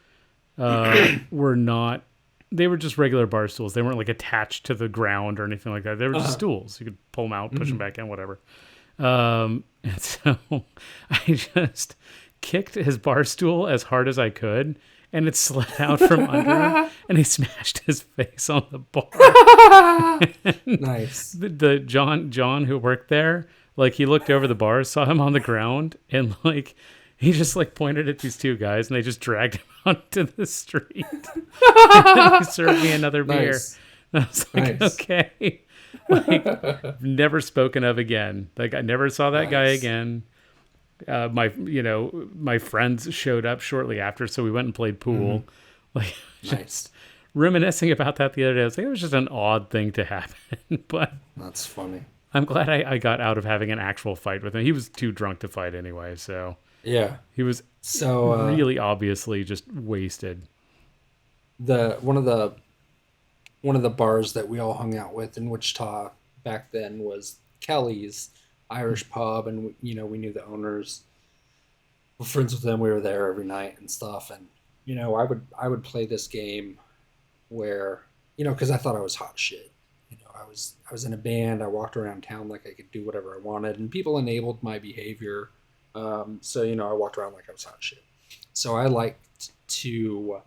were not, they were just regular bar stools. They weren't like attached to the ground or anything like that. They were just stools. You could pull them out, push them back in, whatever. And so I just kicked his bar stool as hard as I could, and it slid out from under him, and he smashed his face on the bar.
Nice.
The John who worked there, like, he looked over the bar, saw him on the ground, and like he just like pointed at these two guys, and they just dragged him onto the street. And then he served me another beer.
Nice.
And I was like, okay. Like, never spoken of again. Like, I never saw that guy again. My friends showed up shortly after, so we went and played pool. Like, just reminiscing about that the other day. I was like, it was just an odd thing to happen. But
that's funny.
I'm glad I got out of having an actual fight with him. He was too drunk to fight anyway, so
yeah,
he was really obviously just wasted.
One of the bars that we all hung out with in Wichita back then was Kelly's Irish pub, and we knew the owners. We're friends with them. We were there every night and stuff, and I would play this game where because I thought I was hot shit. I was in a band. I walked around town like I could do whatever I wanted, and people enabled my behavior. So I walked around like I was hot shit. So I liked to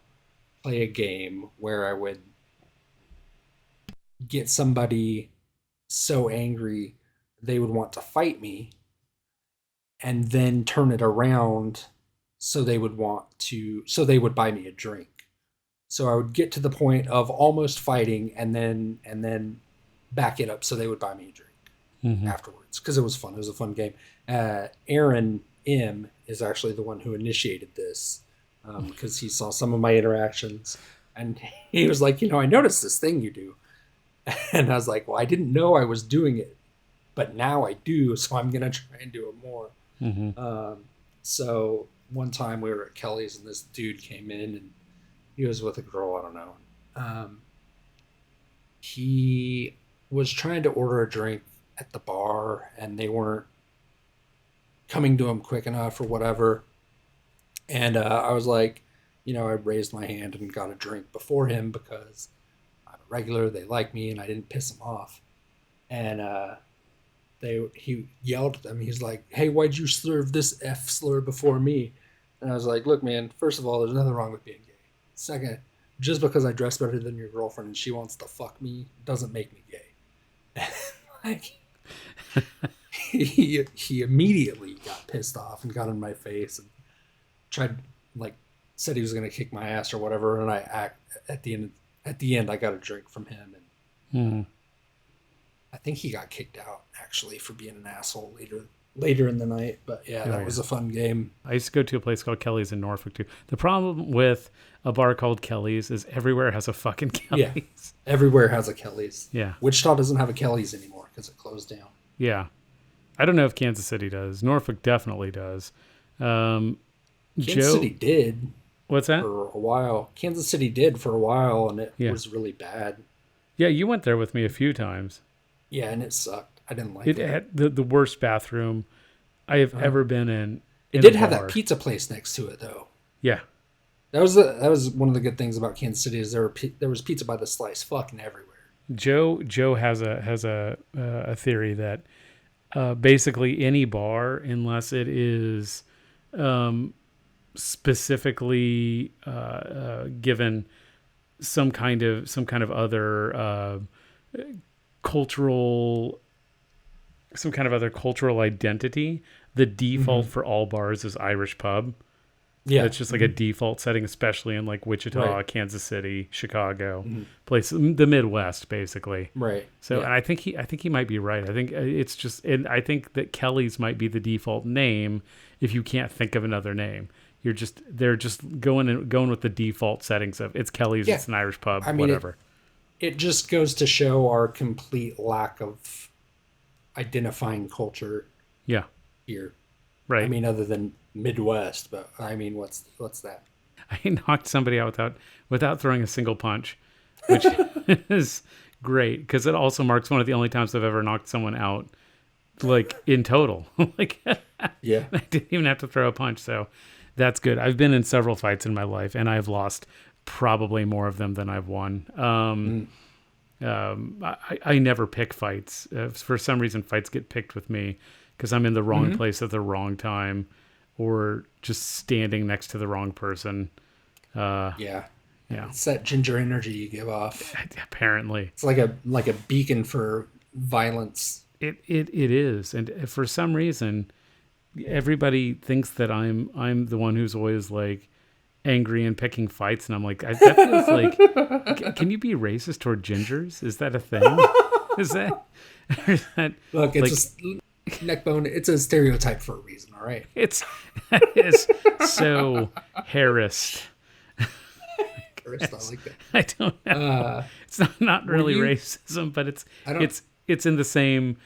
play a game where I would get somebody so angry they would want to fight me, and then turn it around so they would buy me a drink. So I would get to the point of almost fighting, and then back it up so they would buy me a drink afterwards, because it was fun. It was a fun game. Aaron M is actually the one who initiated this, because he saw some of my interactions, and he was like, I noticed this thing you do. And I was like, well, I didn't know I was doing it, but now I do, so I'm going to try and do it more. So one time we were at Kelly's, and this dude came in, and he was with a girl, I don't know. He was trying to order a drink at the bar, and they weren't coming to him quick enough or whatever. And I was like, I raised my hand and got a drink before him because I'm a regular, they like me, and I didn't piss him off. And he yelled at them. He's like, hey, why'd you serve this F slur before me? And I was like, look, man, first of all, there's nothing wrong with being gay. Second, just because I dress better than your girlfriend and she wants to fuck me doesn't make me gay. Like, he immediately got pissed off and got in my face and said he was going to kick my ass or whatever. And at the end, I got a drink from him, and I think he got kicked out actually for being an asshole later in the night. But that was a fun game.
I used to go to a place called Kelly's in Norfolk too. The problem with a bar called Kelly's is everywhere has a fucking Kelly's.
Yeah, everywhere has a Kelly's.
Yeah.
Wichita doesn't have a Kelly's anymore because it closed down.
Yeah. I don't know if Kansas City does. Norfolk definitely does.
Kansas City did.
What's that?
For a while. Kansas City did for a while, and it was really bad.
Yeah, you went there with me a few times.
Yeah, and it sucked. I didn't like it.
It had the worst bathroom I have ever been in.
It did have that pizza place next to it, though.
Yeah.
That was one of the good things about Kansas City is there was pizza by the slice fucking everywhere.
Joe has a theory that basically any bar, unless it is specifically given some kind of other cultural identity, the default for all bars is Irish pub. Yeah, it's just like a default setting, especially in like Wichita, Kansas City, Chicago, places, the Midwest, basically.
Right.
So, and I think he might be right. I think it's just, and I think that Kelly's might be the default name if you can't think of another name. They're just going with the default settings of it's Kelly's, it's an Irish pub, whatever.
It just goes to show our complete lack of identifying culture. Yeah. Here.
Right.
I mean, other than Midwest, but I mean, what's that?
I knocked somebody out without throwing a single punch, which is great because it also marks one of the only times I've ever knocked someone out, like in total. Like,
Yeah.
I didn't even have to throw a punch, so that's good. I've been in several fights in my life, and I've lost probably more of them than I've won. I never pick fights. For some reason, fights get picked with me because I'm in the wrong place at the wrong time, or just standing next to the wrong person.
Yeah.
Yeah.
It's that ginger energy you give off.
Apparently,
It's like a beacon for violence.
it is, and for some reason, everybody thinks that I'm the one who's always like angry and picking fights, and I'm like, that feels like, can you be racist toward gingers? Is that a thing? Is that
Look, it's Neckbone. It's a stereotype for a reason. All right.
it's so harassed.
I like that.
I don't know. It's not really racism, but it's in the same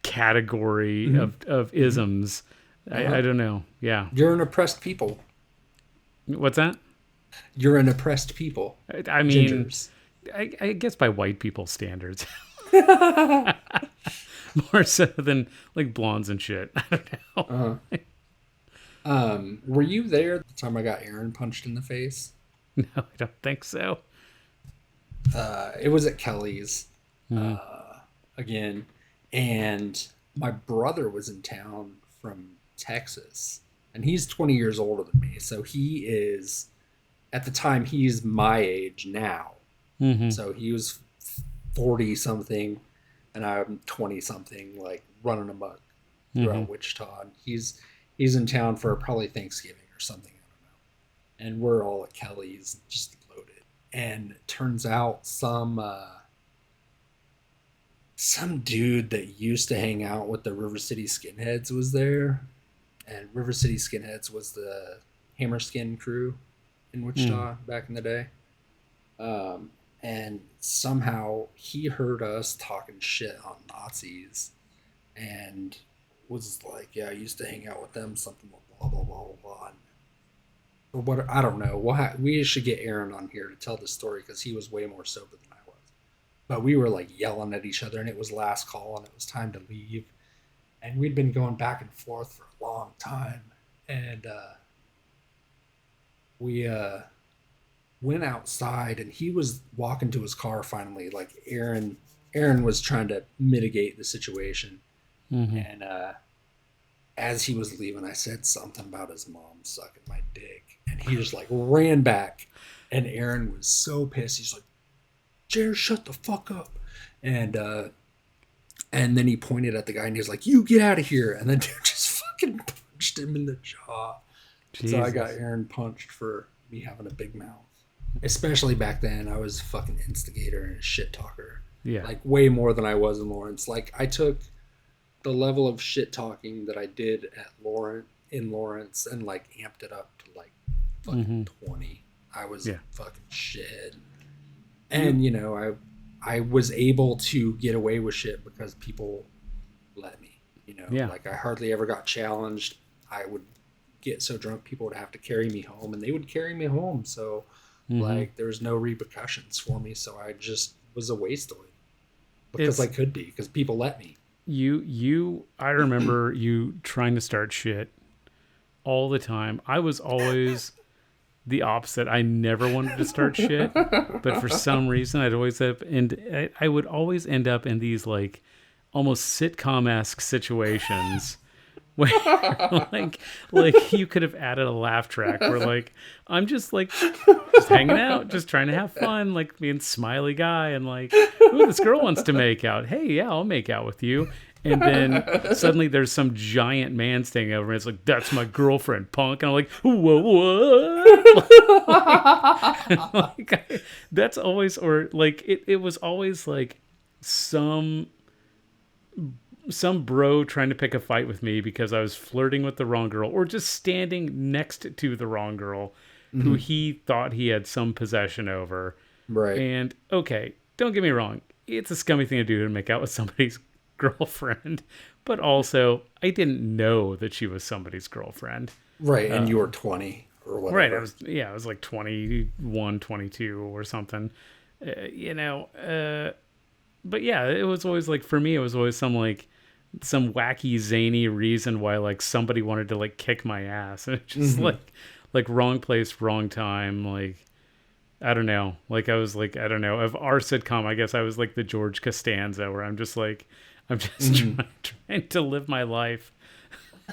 category of isms. I don't know. Yeah.
You're an oppressed people.
What's that?
You're an oppressed people.
I mean,
Gingers.
I guess by white people standards. More so than like blondes and shit. I don't know.
Were you there the time I got Aaron punched in the face?
No, I don't think so.
It was at Kelly's again, and my brother was in town from Texas, and he's 20 years older than me, so he is, at the time, he's my age now. So he was 40 something, and I'm 20 something, like running amok throughout Wichita. And he's in town for probably Thanksgiving or something, I don't know. And we're all at Kelly's, just loaded. And it turns out some dude that used to hang out with the River City Skinheads was there. And River City Skinheads was the Hammerskin crew in Wichita back in the day. And somehow he heard us talking shit on Nazis and was like, yeah, I used to hang out with them, something blah, blah, blah, blah, blah. Or what, I don't know. We should get Aaron on here to tell the story because he was way more sober than I was. But we were like yelling at each other, and it was last call, and it was time to leave. And we'd been going back and forth for a long time. And we went outside, and he was walking to his car finally. Like Aaron was trying to mitigate the situation. And as he was leaving, I said something about his mom sucking my dick. And he just like ran back. And Aaron was so pissed. He's like, Jared, shut the fuck up. And then he pointed at the guy and he was like, you get out of here. And then dude just fucking punched him in the jaw. Jesus. So I got Aaron punched for me having a big mouth. Especially back then, I was a fucking instigator and a shit talker.
Yeah.
Like way more than I was in Lawrence. Like I took the level of shit talking that I did at Lawrence and like amped it up to like fucking 20. I was fucking shit. And you know, I was able to get away with shit because people let me, you know. Like I hardly ever got challenged. I would get so drunk people would have to carry me home, and they would carry me home. So like there was no repercussions for me, so I just was a wasteoid because I could be, because people let me. I remember you trying to start shit all the time. I was always the opposite. I never wanted to start shit, but for some reason I would always end up in these like almost sitcom-esque situations where like you could have added a laugh track where like I'm just hanging out, just trying to have fun, like being smiley guy, and like, ooh, this girl wants to make out. Hey, yeah, I'll make out with you. And then suddenly there's some giant man standing over me. It's like, that's my girlfriend, punk. And I'm like, whoa, what? That's always, or like, it was always like some bro trying to pick a fight with me because I was flirting with the wrong girl, or just standing next to the wrong girl who he thought he had some possession over. Right. And okay, don't get me wrong. It's a scummy thing to do to make out with somebody's girlfriend, but also I didn't know that she was somebody's girlfriend. Right. And you were 20 or whatever.
Right. I was like 21, 22 or something, but yeah, it was always like, for me, it was always some wacky zany reason why like somebody wanted to like kick my ass. And it just like wrong place, wrong time. Like, I don't know. Like I was like, I don't know, of our sitcom, I guess I was like the George Costanza, where I'm just trying to live my life.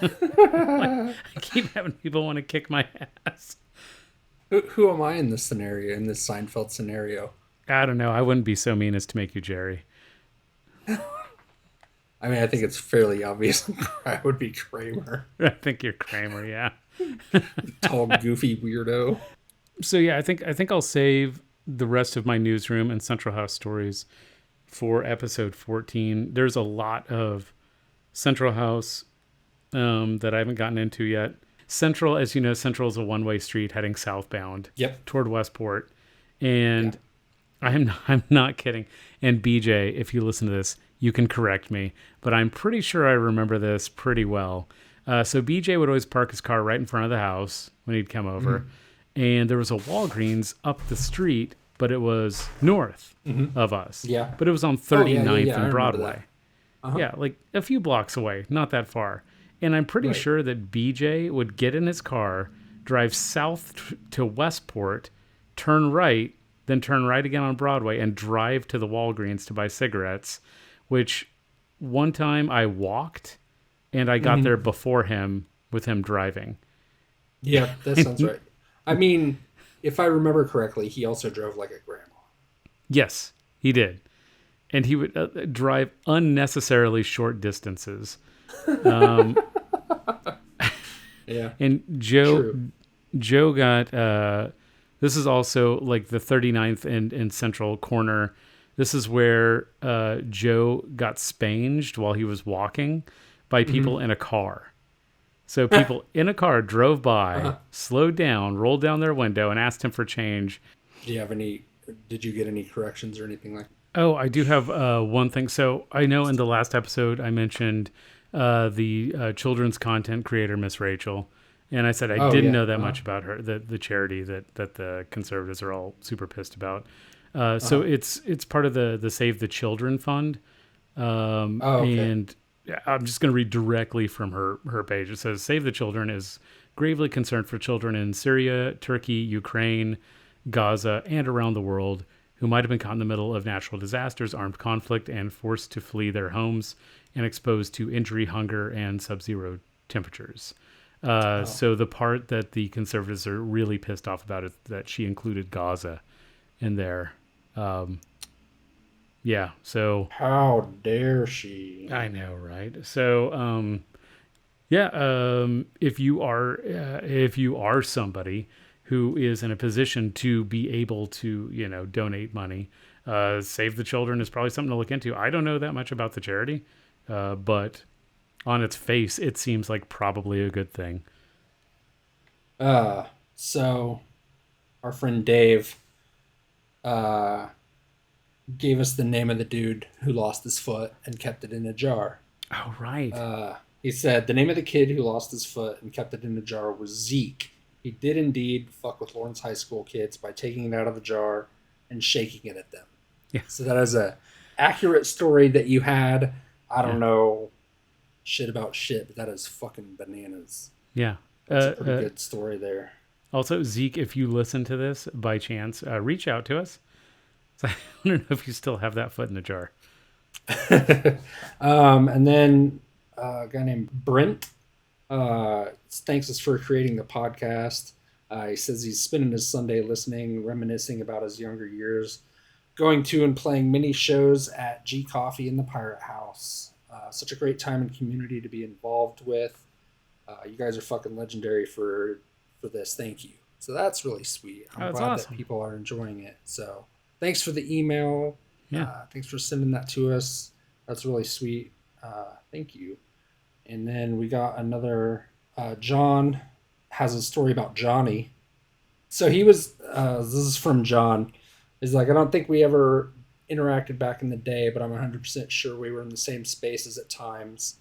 Like, I keep having people want to kick my ass.
Who am I in this scenario, in this Seinfeld scenario?
I don't know. I wouldn't be so mean as to make you Jerry.
I mean, I think it's fairly obvious. I would be Kramer.
I think you're Kramer, yeah.
Tall, goofy weirdo.
So yeah, I think I'll save the rest of my newsroom and Central House stories for episode 14. There's a lot of Central House that I haven't gotten into yet. Central, as you know, Central is a one-way street heading southbound toward Westport. And I'm not kidding. And BJ, if you listen to this, you can correct me, but I'm pretty sure I remember this pretty well. So BJ would always park his car right in front of the house when he'd come over. And there was a Walgreens up the street, but it was north of us. Yeah. But it was on 39th and Broadway. Yeah, like a few blocks away, not that far. And I'm pretty sure that BJ would get in his car, drive south to Westport, turn right, then turn right again on Broadway, and drive to the Walgreens to buy cigarettes, which one time I walked, and I got there before him with him driving.
Yeah, that sounds right. I mean, if I remember correctly, he also drove like a grandma.
Yes, he did. And he would drive unnecessarily short distances.
Yeah.
And Joe got, this is also like the 39th and Central corner. This is where Joe got spanged while he was walking by people in a car. So people in a car drove by, slowed down, rolled down their window, and asked him for change.
Did you get any corrections or anything like that?
Oh, I do have one thing. So I know in the last episode I mentioned the children's content creator, Miss Rachel. And I said I didn't know that much about her, the charity that the conservatives are all super pissed about. So it's part of the Save the Children Fund. And I'm just going to read directly from her page. It says, Save the Children is gravely concerned for children in Syria, Turkey, Ukraine, Gaza, and around the world who might have been caught in the middle of natural disasters, armed conflict, and forced to flee their homes and exposed to injury, hunger, and sub-zero temperatures. So the part that the conservatives are really pissed off about is that she included Gaza in there. So
how dare she?
I know, right? So if you are somebody who is in a position to be able to donate money, Save the Children is probably something to look into. I don't know that much about the charity, but on its face it seems like probably a good thing.
So our friend Dave gave us the name of the dude who lost his foot and kept it in a jar.
Oh, right.
He said the name of the kid who lost his foot and kept it in a jar was Zeke. He did indeed fuck with Lawrence High School kids by taking it out of the jar and shaking it at them.
Yeah.
So that is a accurate story that you had. I don't know shit about shit, but that is fucking bananas.
Yeah.
That's a pretty good story there.
Also, Zeke, if you listen to this by chance, reach out to us. So I don't know if you still have that foot in a jar.
And then a guy named Brent thanks us for creating the podcast. He says he's spending his Sunday listening, reminiscing about his younger years, going to and playing mini shows at G Coffee in the Pirate House. Such a great time and community to be involved with. You guys are fucking legendary for this. Thank you. So that's really sweet. I'm glad
awesome
that people are enjoying it. So thanks for the email. Thanks for sending that to us. That's really sweet. Thank you. And then we got another, John has a story about Johnny. So he was, this is from John. He's like, I don't think we ever interacted back in the day, but I'm 100% sure we were in the same spaces at times.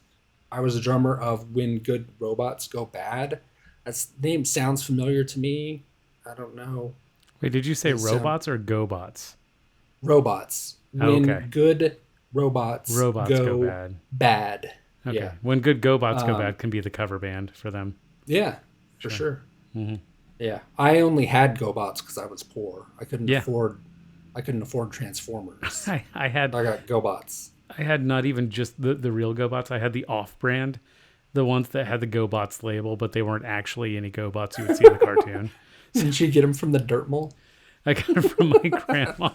I was a drummer of When Good Robots Go Bad. That name sounds familiar to me. I don't know.
Wait, did you say robots or GoBots?
Robots. When good robots
go
go
bad.
bad.
Okay.
Yeah.
When good GoBots go bad can be the cover band for them.
Yeah, for sure.
Mm-hmm.
Yeah. I only had GoBots because I was poor. I couldn't
Yeah.
afford Transformers.
I
got GoBots.
I had not even just the real GoBots. I had the off-brand, the ones that had the GoBots label, but they weren't actually any GoBots you would see in the cartoon.
Didn't you get them from the dirt mall?
I got it from my grandma.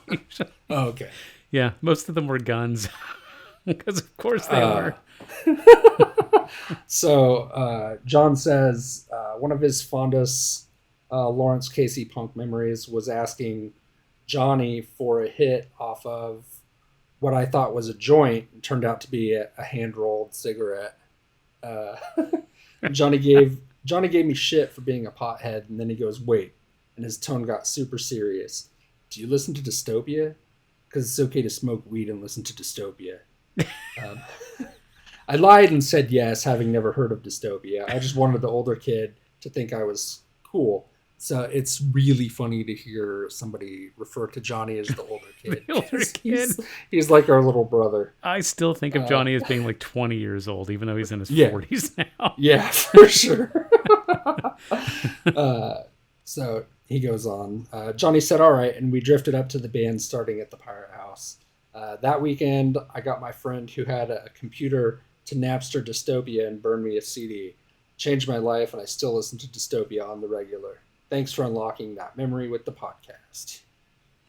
Oh, okay.
Yeah, most of them were guns. Because of course they were.
So John says one of his fondest Lawrence Casey punk memories was asking Johnny for a hit off of what I thought was a joint. It turned out to be a hand-rolled cigarette. Johnny gave me shit for being a pothead, and then he goes, wait, and his tone got super serious. Do you listen to Dystopia? Because it's okay to smoke weed and listen to Dystopia. I lied and said yes, having never heard of Dystopia. I just wanted the older kid to think I was cool. So it's really funny to hear somebody refer to Johnny as the older kid.
The older kid.
He's like our little brother.
I still think of Johnny as being like 20 years old, even though he's in his 40s now.
Yeah, for sure. So he goes on. Johnny said, all right, and we drifted up to the band starting at the Pirate House. That weekend, I got my friend who had a computer to Napster Dystopia and burned me a CD. Changed my life, and I still listen to Dystopia on the regular. Thanks for unlocking that memory with the podcast.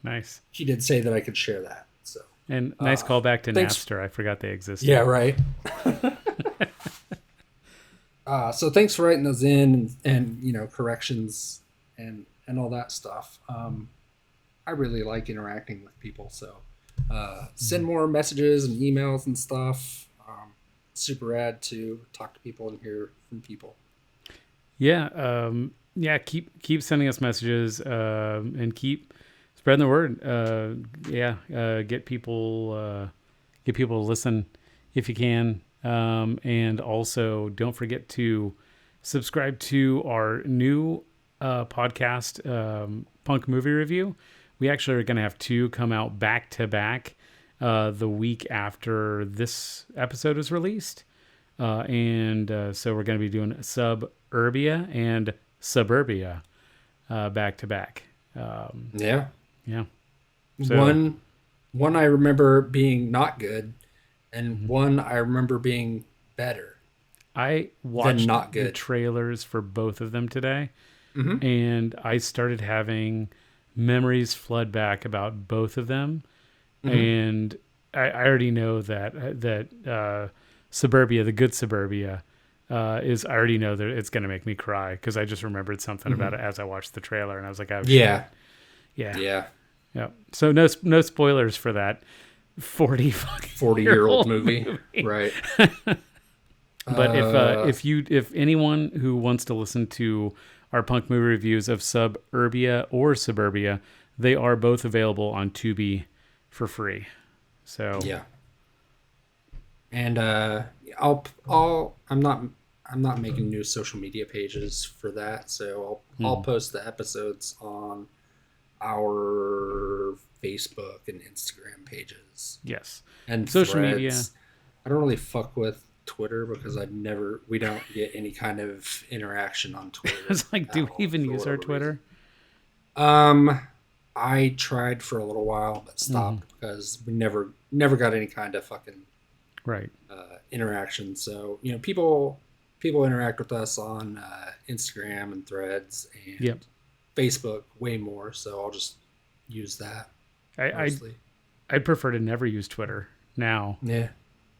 Nice.
He did say that I could share that. So
and nice callback to Napster. I forgot they existed.
Yeah, right. So thanks for writing those in and corrections and all that stuff. I really like interacting with people, so send more messages and emails and stuff. Super rad to talk to people and hear from people.
Yeah, keep sending us messages and keep spreading the word. Get people to listen if you can, and also don't forget to subscribe to our new podcast, Punk Movie Review. We actually are going to have 2 come out back to back the week after this episode is released. So we're going to be doing Suburbia and Suburbia back to back.
Yeah.
So,
one I remember being not good, and one I remember being better.
I watched the trailers for both of them today, and I started having memories flood back about both of them. And I already know that Suburbia, the good Suburbia, I already know that it's going to make me cry because I just remembered something about it as I watched the trailer, and I was like, oh,
yeah.
Shit. Yeah. So no spoilers for that 40-year-old
movie. Right.
But if anyone who wants to listen to our punk movie reviews of Suburbia or Suburbia, they are both available on Tubi for free. So
yeah. And I'm not making new social media pages for that, so I'll post the episodes on our Facebook and Instagram pages.
Yes.
And
social
threads.
Media.
I don't really fuck with Twitter because we don't get any kind of interaction on Twitter.
It's like, do we even use our Twitter?
I tried for a little while but stopped because we never got any kind of fucking interaction. So people interact with us on Instagram and Threads and Facebook way more. So I'll just use that.
I'd prefer to never use Twitter now.
Yeah.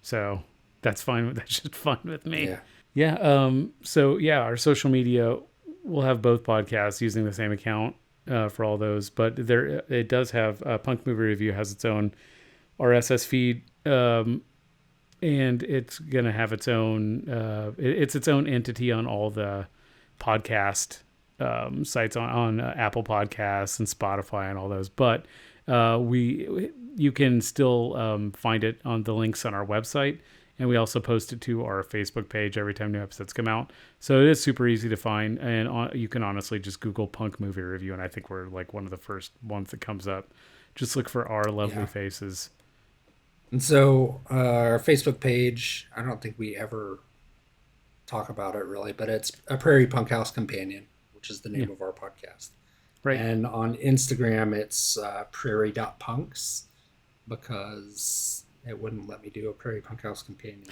So that's fine. That's just fine with me.
Yeah.
Yeah. So yeah, our social media, we'll have both podcasts using the same account for all those, but it does have Punk Movie Review has its own RSS feed. And it's going to have its own, it's its own entity on all the podcast sites on Apple Podcasts and Spotify and all those. But you can still find it on the links on our website. And we also post it to our Facebook page every time new episodes come out. So it is super easy to find. And you can honestly just Google Punk Movie Review. And I think we're like one of the first ones that comes up. Just look for our lovely faces.
And so our Facebook page, I don't think we ever talk about it really, but it's a Prairie Punk House Companion, which is the name of our podcast.
Right.
And on Instagram, it's prairie.punks because it wouldn't let me do a Prairie Punk House Companion.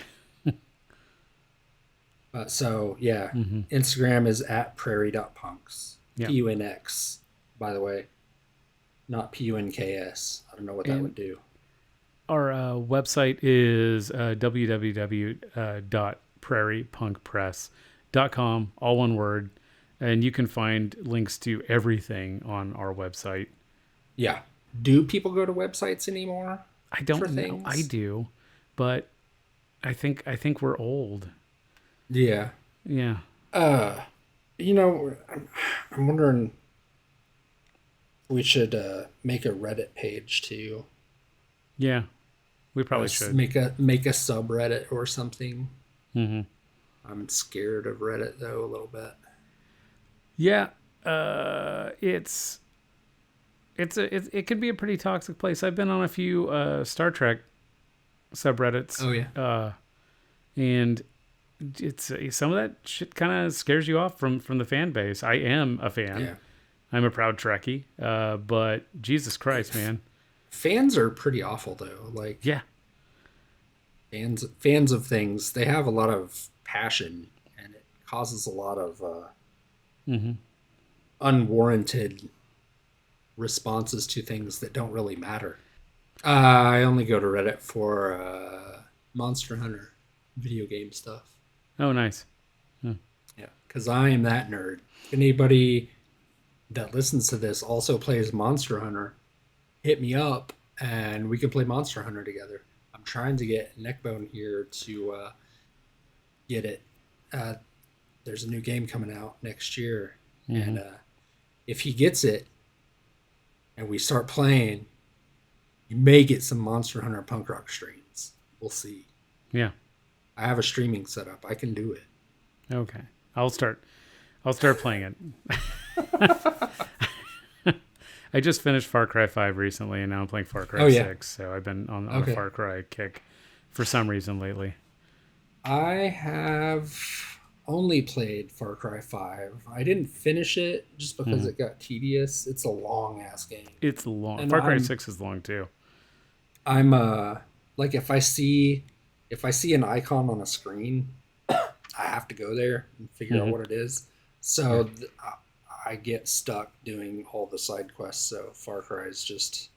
Instagram is at prairie.punks. PUNX, by the way, not PUNKS. I don't know what that would do.
Our website is www.prairiepunkpress.com, all one word. And you can find links to everything on our website.
Yeah. Do people go to websites anymore?
I don't know. I do, but I think we're old.
Yeah.
Yeah.
I'm wondering if we should make a Reddit page too.
Yeah. We probably should.
Make a subreddit or something.
Mm-hmm.
I'm scared of Reddit though a little bit.
Yeah. It could be a pretty toxic place. I've been on a few Star Trek subreddits.
Oh yeah.
And it's some of that shit kind of scares you off from the fan base. I am a fan.
Yeah.
I'm a proud Trekkie. But Jesus Christ, man.
Fans are pretty awful though. Like fans of things, they have a lot of passion and it causes a lot of unwarranted responses to things that don't really matter. I only go to Reddit for Monster Hunter video game stuff.
Oh, nice.
Yeah, because I am that nerd. If anybody that listens to this also plays Monster Hunter, hit me up and we can play Monster Hunter together. I'm trying to get Neckbone here to get it. There's a new game coming out next year, and if he gets it and we start playing, you may get some Monster Hunter punk rock streams. We'll see.
Yeah,
I have a streaming setup. I can do it.
Okay, I'll start playing it. I just finished Far Cry 5 recently, and now I'm playing Far Cry 6. So I've been on a Far Cry kick for some reason lately.
I have only played Far Cry 5. I didn't finish it just because it got tedious. It's a long-ass game.
It's long. And Far Cry 6 is long, too.
I'm, like, if I see an icon on a screen, I have to go there and figure out what it is. So I get stuck doing all the side quests, so Far Cry is just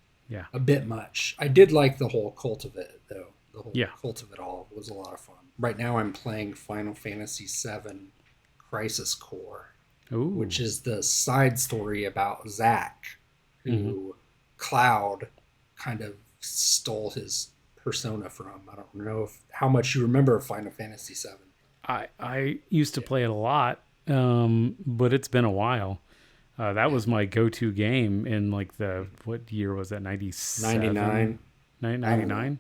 a bit much. I did like the whole cult of it, though. The whole cult of it all was a lot of fun. Right now I'm playing Final Fantasy VII Crisis Core, which is the side story about Zack, who Cloud kind of stole his persona from. I don't know how much you remember of Final Fantasy VII.
I used to play it a lot. But it's been a while. That was my go-to game in like what year was that? 97?
99.
99?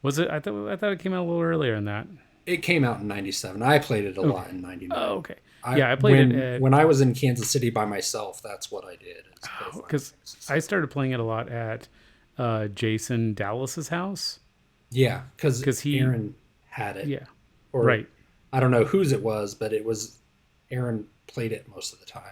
Was it? I thought it came out a little earlier than that.
It came out in 97. I played it a lot in 99.
Oh, okay. I played it
when I was in Kansas City by myself. That's what I did.
Because I started playing it a lot at Jason Dallas's house.
Yeah, because Aaron had it.
Yeah,
or,
right.
I don't know whose it was, but it was Aaron played it most of the time.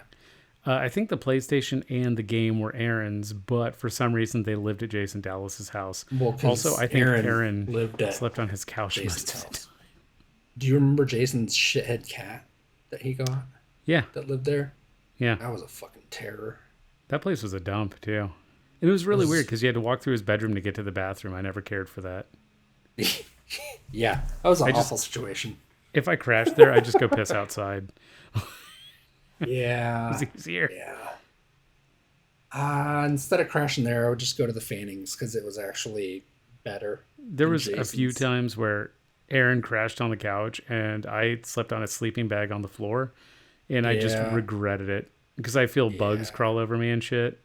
I think the PlayStation and the game were Aaron's, but for some reason they lived at Jason Dallas's house.
Well,
also, I think Aaron
lived at
slept on his couch
Jason's
most of the
house. Do you remember Jason's shithead cat that he got?
Yeah.
That lived there?
Yeah.
That was a fucking terror.
That place was a dump, too. It was really weird because you had to walk through his bedroom to get to the bathroom. I never cared for that.
Yeah. That was an awful situation.
If I crashed there, I'd just go piss outside.
Yeah.
It was easier.
Yeah. Instead of crashing there, I would just go to the Fannings because it was actually better.
There was a few times where Aaron crashed on the couch and I slept on a sleeping bag on the floor, and I just regretted it because I feel bugs crawl over me and shit.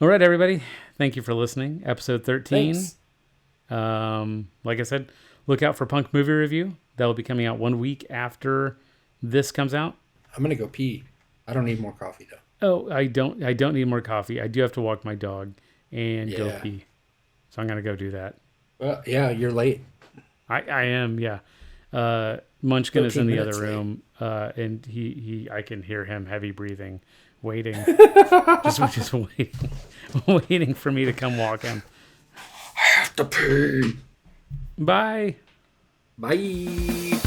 All right, everybody. Thank you for listening. Episode 13.
Thanks.
Like I said, look out for Punk Movie Review. That will be coming out 1 week after this comes out.
I'm going to go pee. I don't need more coffee, though.
Oh, I don't need more coffee. I do have to walk my dog and go pee. So I'm going to go do that.
Well, yeah, you're late.
I am, yeah. Munchkin is in the other
late.
room, and I can hear him heavy breathing, waiting, just waiting for me to come walk him.
I have to pee.
Bye.
Bye.